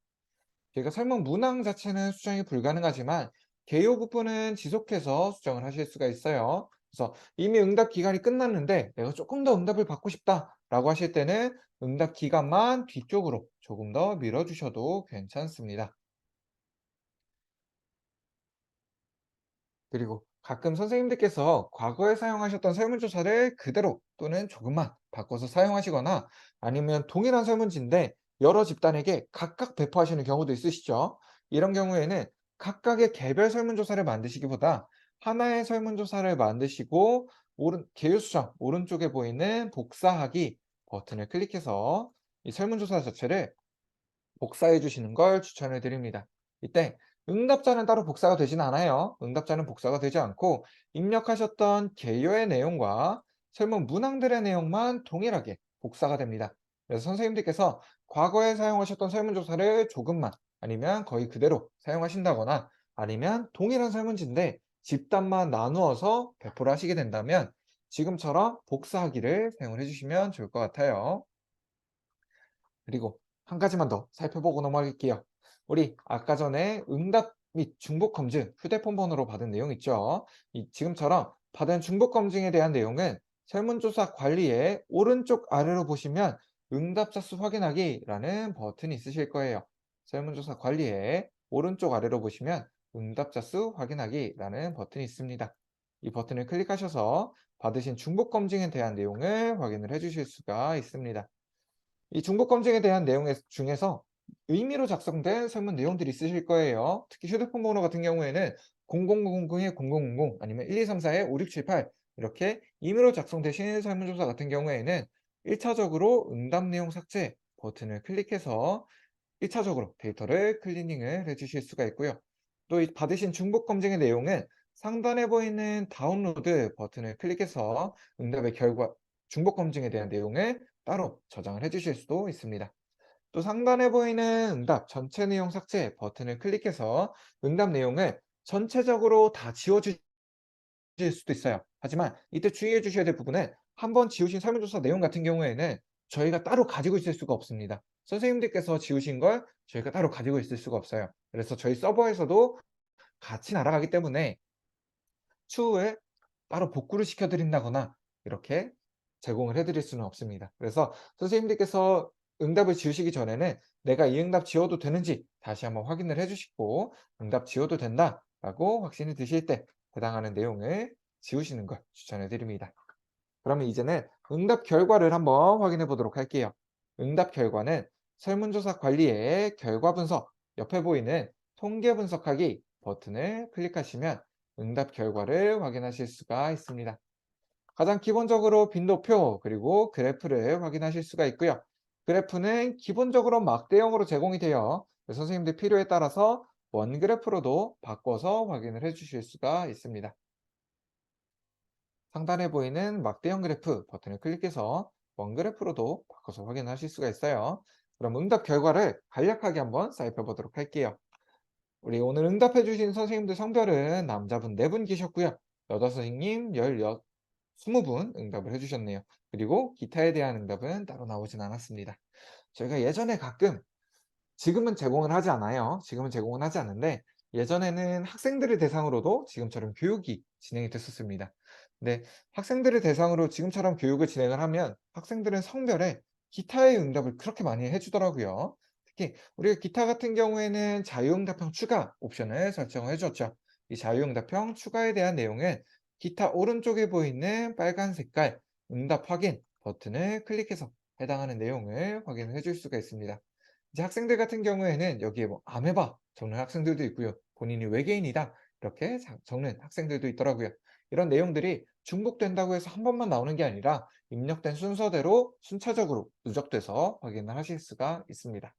A: 저희가 설문 문항 자체는 수정이 불가능하지만 개요 부분은 지속해서 수정을 하실 수가 있어요. 그래서 이미 응답 기간이 끝났는데 내가 조금 더 응답을 받고 싶다라고 하실 때는 응답 기간만 뒤쪽으로 조금 더 밀어주셔도 괜찮습니다. 그리고 가끔 선생님들께서 과거에 사용하셨던 설문조사를 그대로 또는 조금만 바꿔서 사용하시거나 아니면 동일한 설문지인데 여러 집단에게 각각 배포하시는 경우도 있으시죠. 이런 경우에는 각각의 개별 설문조사를 만드시기보다 하나의 설문조사를 만드시고 개요 수정 오른쪽에 보이는 복사하기 버튼을 클릭해서 이 설문조사 자체를 복사해 주시는 걸 추천해 드립니다. 이때 응답자는 따로 복사가 되진 않아요. 응답자는 복사가 되지 않고 입력하셨던 개요의 내용과 설문 문항들의 내용만 동일하게 복사가 됩니다. 그래서 선생님들께서 과거에 사용하셨던 설문조사를 조금만 아니면 거의 그대로 사용하신다거나 아니면 동일한 설문지인데 집단만 나누어서 배포를 하시게 된다면 지금처럼 복사하기를 사용을 해주시면 좋을 것 같아요. 그리고 한 가지만 더 살펴보고 넘어갈게요. 우리 아까 전에 응답 및 중복 검증 휴대폰 번호로 받은 내용 있죠? 지금처럼 받은 중복 검증에 대한 내용은 설문조사 관리의 오른쪽 아래로 보시면 응답자 수 확인하기라는 버튼이 있으실 거예요. 설문조사 관리의 오른쪽 아래로 보시면 응답자 수 확인하기라는 버튼이 있습니다. 이 버튼을 클릭하셔서 받으신 중복 검증에 대한 내용을 확인을 해 주실 수가 있습니다. 이 중복 검증에 대한 내용 중에서 의미로 작성된 설문 내용들이 있으실 거예요. 특히 휴대폰 번호 같은 경우에는 0000-0000 아니면 1234-5678 이렇게 임의로 작성되신 설문조사 같은 경우에는 1차적으로 응답 내용 삭제 버튼을 클릭해서 1차적으로 데이터를 클리닝을 해주실 수가 있고요. 또 이 받으신 중복 검증의 내용은 상단에 보이는 다운로드 버튼을 클릭해서 응답의 결과, 중복 검증에 대한 내용을 따로 저장을 해주실 수도 있습니다. 또 상단에 보이는 응답 전체 내용 삭제 버튼을 클릭해서 응답 내용을 전체적으로 다 지워주실 수도 있어요. 하지만 이때 주의해 주셔야 될 부분은 한번 지우신 설문조사 내용 같은 경우에는 저희가 따로 가지고 있을 수가 없습니다. 선생님들께서 지우신 걸 저희가 따로 가지고 있을 수가 없어요. 그래서 저희 서버에서도 같이 날아가기 때문에 추후에 따로 복구를 시켜 드린다거나 이렇게 제공을 해 드릴 수는 없습니다. 그래서 선생님들께서 응답을 지우시기 전에는 내가 이 응답 지워도 되는지 다시 한번 확인을 해 주시고 '응답 지워도 된다.'라고 확신이 드실 때 해당하는 내용을 지우시는 걸 추천해 드립니다. 그러면 이제는 응답 결과를 한번 확인해 보도록 할게요. 응답 결과는 설문조사 관리의 결과 분석 옆에 보이는 통계 분석하기 버튼을 클릭하시면 응답 결과를 확인하실 수가 있습니다. 가장 기본적으로 빈도표 그리고 그래프를 확인하실 수가 있고요. 그래프는 기본적으로 막대형으로 제공이 돼요. 선생님들 필요에 따라서 원 그래프로도 바꿔서 확인을 해 주실 수가 있습니다. 상단에 보이는 막대형 그래프 버튼을 클릭해서 원 그래프로도 바꿔서 확인하실 수가 있어요. 그럼 응답 결과를 간략하게 한번 살펴보도록 할게요. 우리 오늘 응답해 주신 선생님들 성별은 남자분 4분 계셨고요. 여자 선생님 20분 응답을 해주셨네요. 그리고 기타에 대한 응답은 따로 나오진 않았습니다. 저희가 예전에 가끔 지금은 제공을 하지 않아요. 지금은 제공은 하지 않는데 예전에는 학생들을 대상으로도 지금처럼 교육이 진행이 됐었습니다. 근데 학생들을 대상으로 지금처럼 교육을 진행을 하면 학생들은 성별에 기타의 응답을 그렇게 많이 해 주더라고요. 특히 우리가 기타 같은 경우에는 자유응답형 추가 옵션을 설정을 해 줬죠. 이 자유응답형 추가에 대한 내용은 기타 오른쪽에 보이는 빨간 색깔 응답 확인 버튼을 클릭해서 해당하는 내용을 확인해 줄 수가 있습니다. 이제 학생들 같은 경우에는 여기에 뭐 아메바 적는 학생들도 있고요. 본인이 외계인이다 이렇게 적는 학생들도 있더라고요. 이런 내용들이 중복된다고 해서 한 번만 나오는 게 아니라 입력된 순서대로 순차적으로 누적돼서 확인을 하실 수가 있습니다.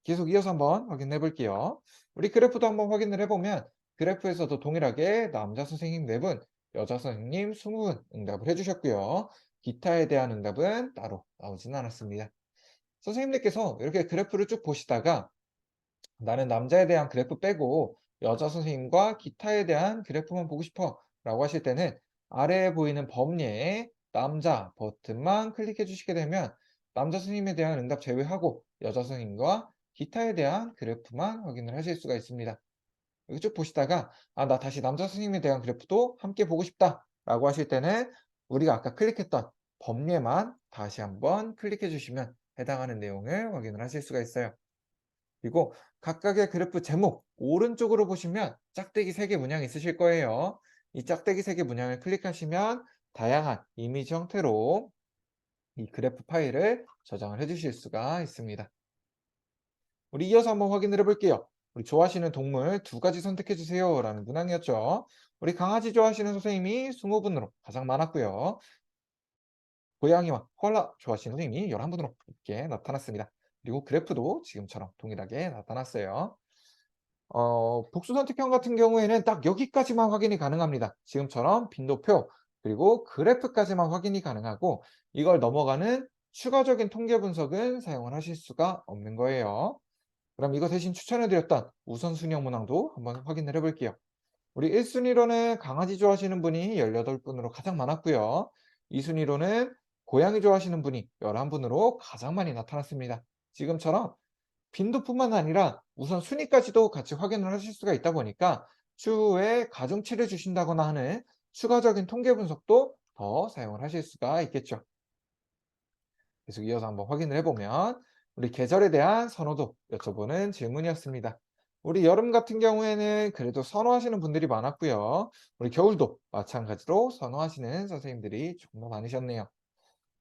A: 계속 이어서 한번 확인해 볼게요. 우리 그래프도 한번 확인을 해보면 그래프에서도 동일하게 남자 선생님 4분, 여자 선생님 20분 응답을 해주셨고요. 기타에 대한 응답은 따로 나오진 않았습니다. 선생님들께서 이렇게 그래프를 쭉 보시다가 나는 남자에 대한 그래프 빼고 여자 선생님과 기타에 대한 그래프만 보고 싶어 라고 하실 때는 아래에 보이는 범위에 남자 버튼만 클릭해 주시게 되면 남자 선생님에 대한 응답 제외하고 여자 선생님과 기타에 대한 그래프만 확인을 하실 수가 있습니다. 여기 쭉 보시다가 나 다시 남자 선생님에 대한 그래프도 함께 보고 싶다 라고 하실 때는 우리가 아까 클릭했던 범위에만 다시 한번 클릭해 주시면 해당하는 내용을 확인을 하실 수가 있어요. 그리고 각각의 그래프 제목 오른쪽으로 보시면 짝대기 3개 문양이 있으실 거예요. 이 짝대기 3개 문양을 클릭하시면 다양한 이미지 형태로 이 그래프 파일을 저장을 해 주실 수가 있습니다. 우리 이어서 한번 확인을 해 볼게요. 우리 좋아하시는 동물 2가지 선택해 주세요 라는 문항이었죠. 우리 강아지 좋아하시는 선생님이 20분으로 가장 많았고요. 고양이와 코알라 좋아하시는 선생님이 11분으로 이렇게 나타났습니다. 그리고 그래프도 지금처럼 동일하게 나타났어요. 복수 선택형 같은 경우에는 딱 여기까지만 확인이 가능합니다. 지금처럼 빈도표 그리고 그래프까지만 확인이 가능하고 이걸 넘어가는 추가적인 통계 분석은 사용을 하실 수가 없는 거예요. 그럼 이거 대신 추천해 드렸던 우선순위형 문항도 한번 확인을 해 볼게요. 우리 1순위로는 강아지 좋아하시는 분이 18분으로 가장 많았고요. 2순위로는 고양이 좋아하시는 분이 11분으로 가장 많이 나타났습니다. 지금처럼 빈도뿐만 아니라 우선 순위까지도 같이 확인을 하실 수가 있다 보니까 추후에 가중치를 주신다거나 하는 추가적인 통계 분석도 더 사용을 하실 수가 있겠죠. 계속 이어서 한번 확인을 해보면 우리 계절에 대한 선호도 여쭤보는 질문이었습니다. 우리 여름 같은 경우에는 그래도 선호하시는 분들이 많았고요. 우리 겨울도 마찬가지로 선호하시는 선생님들이 조금 더 많으셨네요.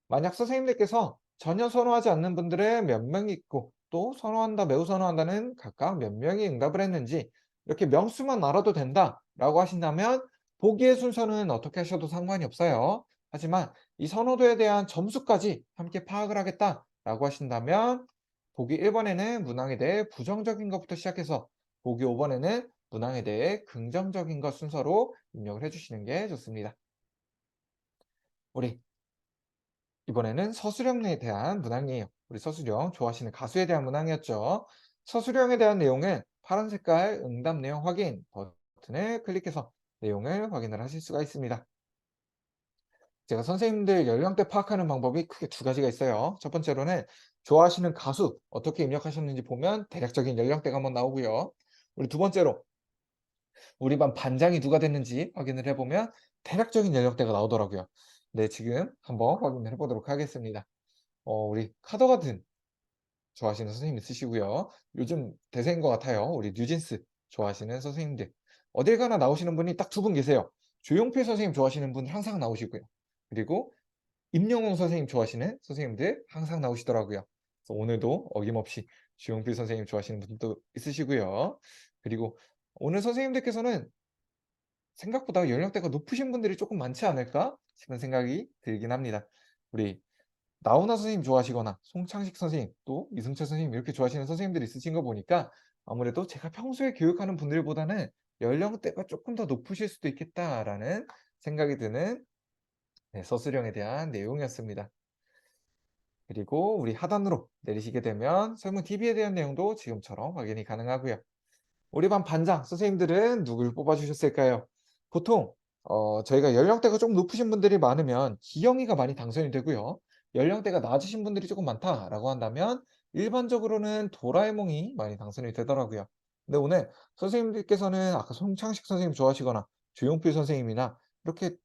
A: 만약 선생님들께서 전혀 선호하지 않는 분들은 몇 명이 있고 또 선호한다, 매우 선호한다는 각각 몇 명이 응답을 했는지 이렇게 명수만 알아도 된다라고 하신다면 보기의 순서는 어떻게 하셔도 상관이 없어요. 하지만 이 선호도에 대한 점수까지 함께 파악을 하겠다라고 하신다면 보기 1번에는 문항에 대해 부정적인 것부터 시작해서 보기 5번에는 문항에 대해 긍정적인 것 순서로 입력을 해주시는 게 좋습니다. 우리 이번에는 서술형에 대한 문항이에요. 우리 서술형 좋아하시는 가수에 대한 문항이었죠. 서술형에 대한 내용은 파란 색깔 응답 내용 확인 버튼을 클릭해서 내용을 확인을 하실 수가 있습니다. 제가 선생님들 연령대 파악하는 방법이 크게 2가지가 있어요. 첫 번째로는 좋아하시는 가수 어떻게 입력하셨는지 보면 대략적인 연령대가 한번 나오고요. 우리 두 번째로 우리 반 반장이 누가 됐는지 확인을 해보면 대략적인 연령대가 나오더라고요. 네, 지금 한번 확인을 해보도록 하겠습니다. 우리 카더가든 좋아하시는 선생님 있으시고요. 요즘 대세인 것 같아요. 우리 뉴진스 좋아하시는 선생님들. 어딜 가나 나오시는 분이 딱 2분 계세요. 조용필 선생님 좋아하시는 분 항상 나오시고요. 그리고 임영웅 선생님 좋아하시는 선생님들 항상 나오시더라고요. 그래서 오늘도 어김없이 조용필 선생님 좋아하시는 분도 있으시고요. 그리고 오늘 선생님들께서는 생각보다 연령대가 높으신 분들이 조금 많지 않을까 싶은 생각이 들긴 합니다. 우리 나훈아 선생님 좋아하시거나 송창식 선생님 또 이승철 선생님 이렇게 좋아하시는 선생님들이 있으신 거 보니까 아무래도 제가 평소에 교육하는 분들보다는 연령대가 조금 더 높으실 수도 있겠다라는 생각이 드는 서술형에 대한 내용이었습니다. 그리고 우리 하단으로 내리시게 되면 설문 TV에 대한 내용도 지금처럼 확인이 가능하고요. 우리 반 반장 선생님들은 누굴 뽑아 주셨을까요? 보통 저희가 연령대가 좀 높으신 분들이 많으면 기영이가 많이 당선이 되고요. 연령대가 낮으신 분들이 조금 많다라고 한다면 일반적으로는 도라에몽이 많이 당선이 되더라고요. 근데 오늘 선생님들께서는 아까 송창식 선생님 좋아하시거나 조용필 선생님이나 이렇게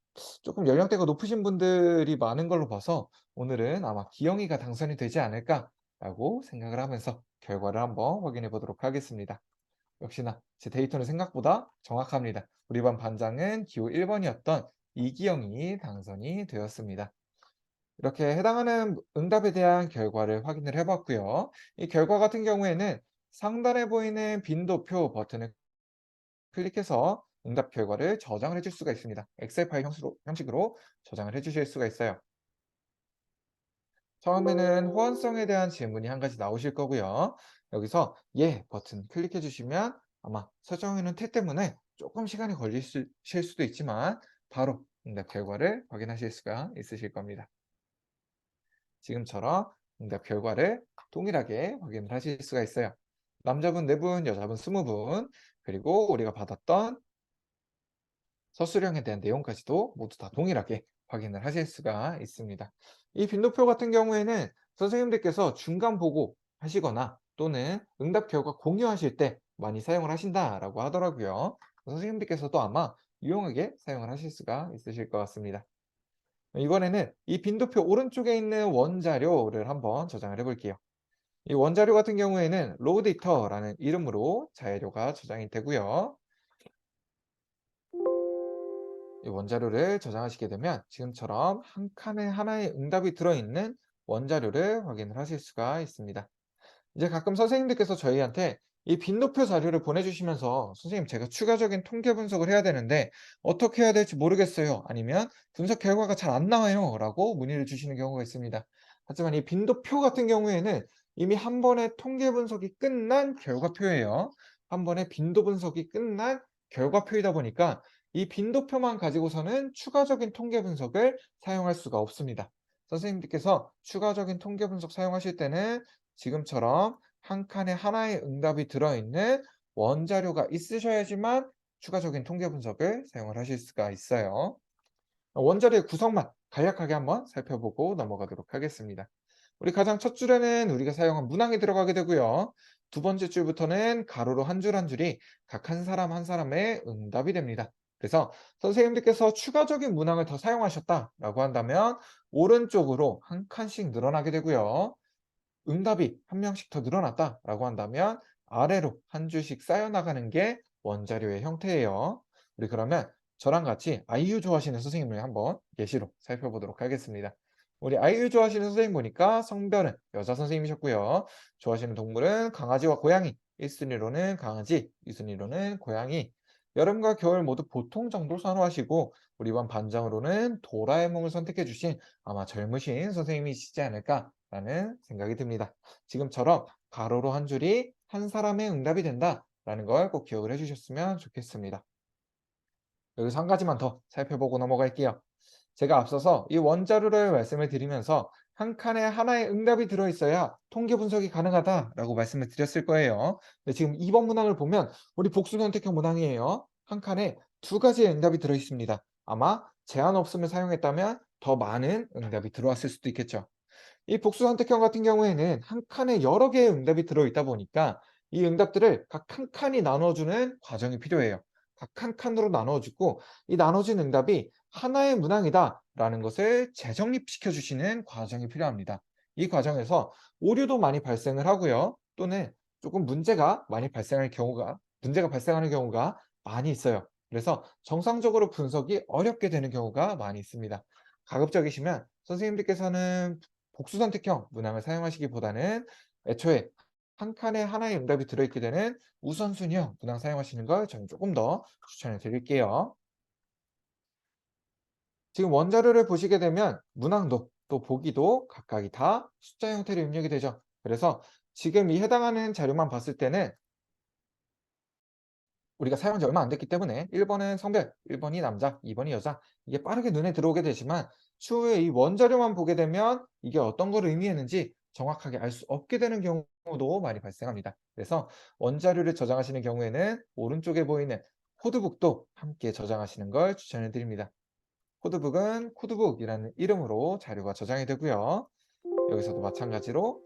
A: 조금 연령대가 높으신 분들이 많은 걸로 봐서 오늘은 아마 기영이가 당선이 되지 않을까라고 생각을 하면서 결과를 한번 확인해 보도록 하겠습니다. 역시나 제 데이터는 생각보다 정확합니다. 우리 반 반장은 기호 1번이었던 이기영이 당선이 되었습니다. 이렇게 해당하는 응답에 대한 결과를 확인을 해봤고요. 이 결과 같은 경우에는 상단에 보이는 빈도표 버튼을 클릭해서 응답 결과를 저장을 해줄 수가 있습니다. 엑셀 파일 형식으로 저장을 해주실 수가 있어요. 처음에는 호환성에 대한 질문이 한 가지 나오실 거고요. 여기서 예 버튼 클릭해 주시면 아마 설정해놓은 탭 때문에 조금 시간이 걸리실 수도 있지만 바로 응답 결과를 확인하실 수가 있으실 겁니다. 지금처럼 응답 결과를 동일하게 확인을 하실 수가 있어요. 남자분 4분, 여자분 20분, 그리고 우리가 받았던 서술형에 대한 내용까지도 모두 다 동일하게 확인을 하실 수가 있습니다. 이 빈도표 같은 경우에는 선생님들께서 중간 보고 하시거나 또는 응답 결과 공유하실 때 많이 사용을 하신다라고 하더라고요. 선생님들께서도 아마 유용하게 사용을 하실 수가 있으실 것 같습니다. 이번에는 이 빈도표 오른쪽에 있는 원자료를 한번 저장을 해볼게요. 이 원자료 같은 경우에는 로우 데이터라는 이름으로 자료가 저장이 되고요. 이 원자료를 저장하시게 되면 지금처럼 한 칸에 하나의 응답이 들어있는 원자료를 확인을 하실 수가 있습니다. 이제 가끔 선생님들께서 저희한테 이 빈도표 자료를 보내주시면서 선생님 제가 추가적인 통계 분석을 해야 되는데 어떻게 해야 될지 모르겠어요. 아니면 분석 결과가 잘 안 나와요. 라고 문의를 주시는 경우가 있습니다. 하지만 이 빈도표 같은 경우에는 이미 한 번의 통계 분석이 끝난 결과표예요. 한 번의 빈도 분석이 끝난 결과표이다 보니까 이 빈도표만 가지고서는 추가적인 통계 분석을 사용할 수가 없습니다. 선생님들께서 추가적인 통계 분석 사용하실 때는 지금처럼 한 칸에 하나의 응답이 들어있는 원자료가 있으셔야지만 추가적인 통계 분석을 사용을 하실 수가 있어요. 원자료의 구성만 간략하게 한번 살펴보고 넘어가도록 하겠습니다. 우리 가장 첫 줄에는 우리가 사용한 문항이 들어가게 되고요. 두 번째 줄부터는 가로로 한 줄 한 줄이 각 한 사람 한 사람의 응답이 됩니다. 그래서 선생님들께서 추가적인 문항을 더 사용하셨다라고 한다면 오른쪽으로 한 칸씩 늘어나게 되고요. 응답이 한 명씩 더 늘어났다라고 한다면 아래로 한 줄씩 쌓여나가는 게 원자료의 형태예요. 우리 그러면 저랑 같이 아이유 좋아하시는 선생님을 한번 예시로 살펴보도록 하겠습니다. 우리 아이유 좋아하시는 선생님 보니까 성별은 여자 선생님이셨고요. 좋아하시는 동물은 강아지와 고양이. 1순위로는 강아지, 2순위로는 고양이. 여름과 겨울 모두 보통 정도 선호하시고 우리 반 반장으로는 도라에몽을 선택해 주신 아마 젊으신 선생님이시지 않을까라는 생각이 듭니다. 지금처럼 가로로 한 줄이 한 사람의 응답이 된다라는 걸 꼭 기억을 해주셨으면 좋겠습니다. 여기서 한 가지만 더 살펴보고 넘어갈게요. 제가 앞서서 이 원자료를 말씀을 드리면서 한 칸에 하나의 응답이 들어있어야 통계 분석이 가능하다라고 말씀을 드렸을 거예요. 근데 지금 2번 문항을 보면 우리 복수 선택형 문항이에요. 한 칸에 두 가지의 응답이 들어있습니다. 아마 제한 없음을 사용했다면 더 많은 응답이 들어왔을 수도 있겠죠. 이 복수 선택형 같은 경우에는 한 칸에 여러 개의 응답이 들어있다 보니까 이 응답들을 각 한 칸이 나눠주는 과정이 필요해요. 각 한 칸으로 나눠주고 이 나눠진 응답이 하나의 문항이다라는 것을 재정립시켜 주시는 과정이 필요합니다. 이 과정에서 오류도 많이 발생을 하고요. 또는 조금 문제가 발생하는 경우가 많이 있어요. 그래서 정상적으로 분석이 어렵게 되는 경우가 많이 있습니다. 가급적이시면 선생님들께서는 복수 선택형 문항을 사용하시기보다는 애초에 한 칸에 하나의 응답이 들어있게 되는 우선순위형 문항 사용하시는 걸 저는 조금 더 추천을 드릴게요. 지금 원자료를 보시게 되면 문항도 또 보기도 각각이 다 숫자 형태로 입력이 되죠. 그래서 지금 이 해당하는 자료만 봤을 때는 우리가 사용한 지 얼마 안 됐기 때문에 1번은 성별, 1번이 남자, 2번이 여자 이게 빠르게 눈에 들어오게 되지만 추후에 이 원자료만 보게 되면 이게 어떤 걸 의미했는지 정확하게 알 수 없게 되는 경우도 많이 발생합니다. 그래서 원자료를 저장하시는 경우에는 오른쪽에 보이는 코드북도 함께 저장하시는 걸 추천을 드립니다. 코드북은 코드북이라는 이름으로 자료가 저장이 되고요. 여기서도 마찬가지로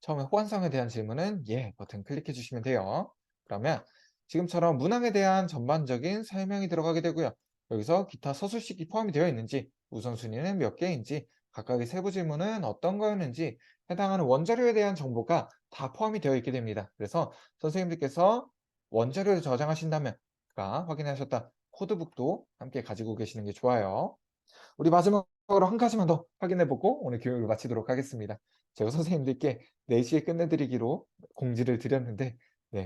A: 처음에 호환성에 대한 질문은 예 버튼 클릭해 주시면 돼요. 그러면 지금처럼 문항에 대한 전반적인 설명이 들어가게 되고요. 여기서 기타 서술식이 포함이 되어 있는지, 우선순위는 몇 개인지, 각각의 세부 질문은 어떤 거였는지 해당하는 원자료에 대한 정보가 다 포함이 되어 있게 됩니다. 그래서 선생님들께서 원자료를 저장하신다면 아까 확인하셨던 코드북도 함께 가지고 계시는 게 좋아요. 우리 마지막으로 한 가지만 더 확인해 보고 오늘 교육을 마치도록 하겠습니다. 제가 선생님들께 4시에 끝내드리기로 공지를 드렸는데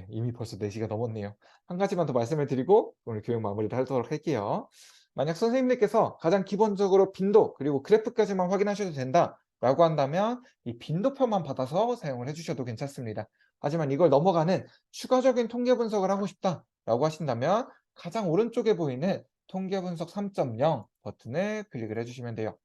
A: 이미 벌써 4시가 넘었네요. 한 가지만 더 말씀을 드리고 오늘 교육 마무리를 하도록 할게요. 만약 선생님들께서 가장 기본적으로 빈도 그리고 그래프까지만 확인하셔도 된다라고 한다면 이 빈도표만 받아서 사용을 해 주셔도 괜찮습니다. 하지만 이걸 넘어가는 추가적인 통계 분석을 하고 싶다라고 하신다면 가장 오른쪽에 보이는 통계 분석 3.0 버튼을 클릭을 해주시면 돼요.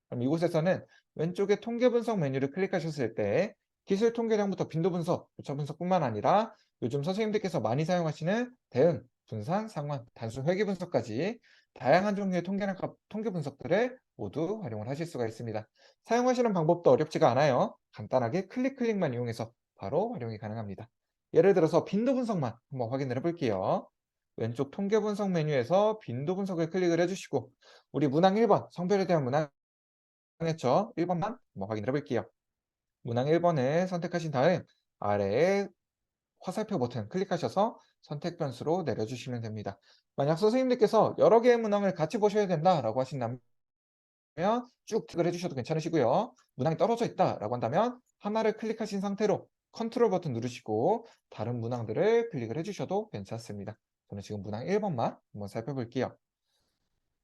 A: 그럼 이곳에서는 왼쪽에 통계 분석 메뉴를 클릭하셨을 때 기술 통계량부터 빈도 분석, 교차 분석뿐만 아니라 요즘 선생님들께서 많이 사용하시는 대응, 분산, 상환, 단순 회귀 분석까지 다양한 종류의 통계 분석들을 모두 활용을 하실 수가 있습니다. 사용하시는 방법도 어렵지가 않아요. 간단하게 클릭만 이용해서 바로 활용이 가능합니다. 예를 들어서 빈도 분석만 한번 확인을 해볼게요. 왼쪽 통계 분석 메뉴에서 빈도 분석을 클릭을 해주시고 우리 문항 1번 성별에 대한 문항했죠. 1번만 한번 확인해 볼게요. 문항 1번을 선택하신 다음 아래에 화살표 버튼 클릭하셔서 선택 변수로 내려주시면 됩니다. 만약 선생님들께서 여러 개의 문항을 같이 보셔야 된다라고 하신다면 쭉 틱을 해주셔도 괜찮으시고요. 문항이 떨어져 있다라고 한다면 하나를 클릭하신 상태로 컨트롤 버튼 누르시고 다른 문항들을 클릭을 해주셔도 괜찮습니다. 저는 지금 문항 1번만 한번 살펴볼게요.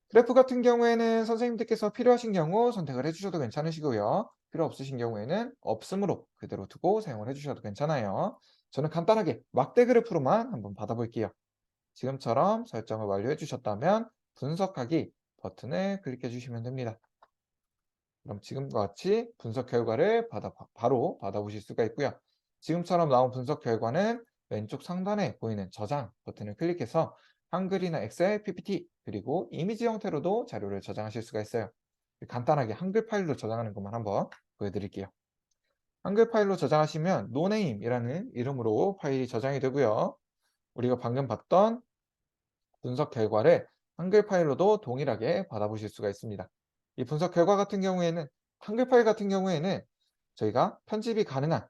A: 그래프 같은 경우에는 선생님들께서 필요하신 경우 선택을 해주셔도 괜찮으시고요. 필요 없으신 경우에는 없음으로 그대로 두고 사용을 해주셔도 괜찮아요. 저는 간단하게 막대 그래프로만 한번 받아볼게요. 지금처럼 설정을 완료해 주셨다면 분석하기 버튼을 클릭해 주시면 됩니다. 그럼 지금과 같이 분석 결과를 바로 받아보실 수가 있고요. 지금처럼 나온 분석 결과는 왼쪽 상단에 보이는 저장 버튼을 클릭해서 한글이나 엑셀, PPT, 그리고 이미지 형태로도 자료를 저장하실 수가 있어요. 간단하게 한글 파일로 저장하는 것만 한번 보여드릴게요. 한글 파일로 저장하시면 노네임이라는 이름으로 파일이 저장이 되고요. 우리가 방금 봤던 분석 결과를 한글 파일로도 동일하게 받아보실 수가 있습니다. 이 분석 결과 같은 경우에는 한글 파일 같은 경우에는 저희가 편집이 가능한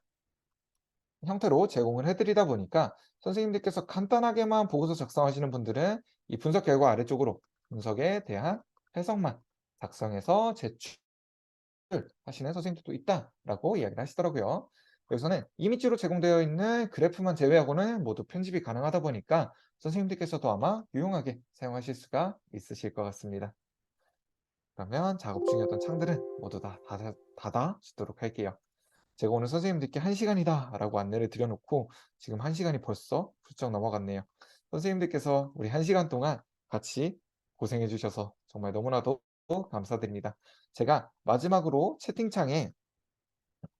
A: 형태로 제공을 해드리다 보니까 선생님들께서 간단하게만 보고서 작성하시는 분들은 이 분석 결과 아래쪽으로 분석에 대한 해석만 작성해서 제출하시는 선생님들도 있다라고 이야기를 하시더라고요. 여기서는 이미지로 제공되어 있는 그래프만 제외하고는 모두 편집이 가능하다 보니까 선생님들께서도 아마 유용하게 사용하실 수가 있으실 것 같습니다. 그러면 작업 중이었던 창들은 모두 다 닫아주도록 할게요. 제가 오늘 선생님들께 1시간이다 라고 안내를 드려놓고 지금 1시간이 벌써 훌쩍 넘어갔네요. 선생님들께서 우리 1시간 동안 같이 고생해 주셔서 정말 너무나도 감사드립니다. 제가 마지막으로 채팅창에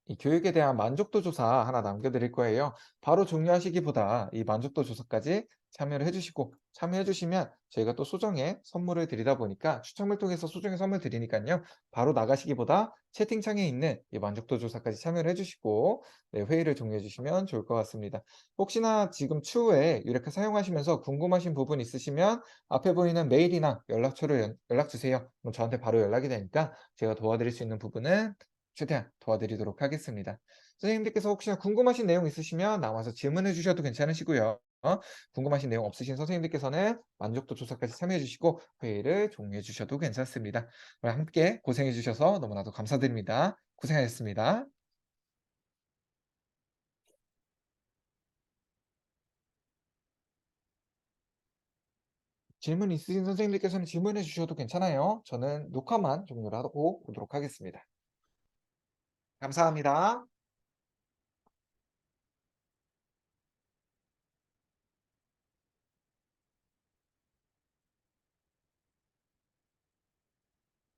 A: 이 교육에 대한 만족도 조사 하나 남겨드릴 거예요. 바로 종료하시기보다 이 만족도 조사까지 참여를 해주시고 참여해주시면 저희가 또 소정의 선물을 드리다 보니까 추첨을 통해서 소정의 선물 드리니까요. 바로 나가시기보다 채팅창에 있는 이 만족도 조사까지 참여를 해주시고 회의를 종료해주시면 좋을 것 같습니다. 혹시나 지금 추후에 유레카 사용하시면서 궁금하신 부분 있으시면 앞에 보이는 메일이나 연락처를 연락 주세요. 그럼 저한테 바로 연락이 되니까 제가 도와드릴 수 있는 부분은 최대한 도와드리도록 하겠습니다. 선생님들께서 혹시나 궁금하신 내용 있으시면 나와서 질문해 주셔도 괜찮으시고요. 궁금하신 내용 없으신 선생님들께서는 만족도 조사까지 참여해 주시고 회의를 종료해 주셔도 괜찮습니다. 오늘 함께 고생해 주셔서 너무나도 감사드립니다. 고생하셨습니다. 질문 있으신 선생님들께서는 질문해 주셔도 괜찮아요. 저는 녹화만 종료를 하고 오도록 하겠습니다. 감사합니다.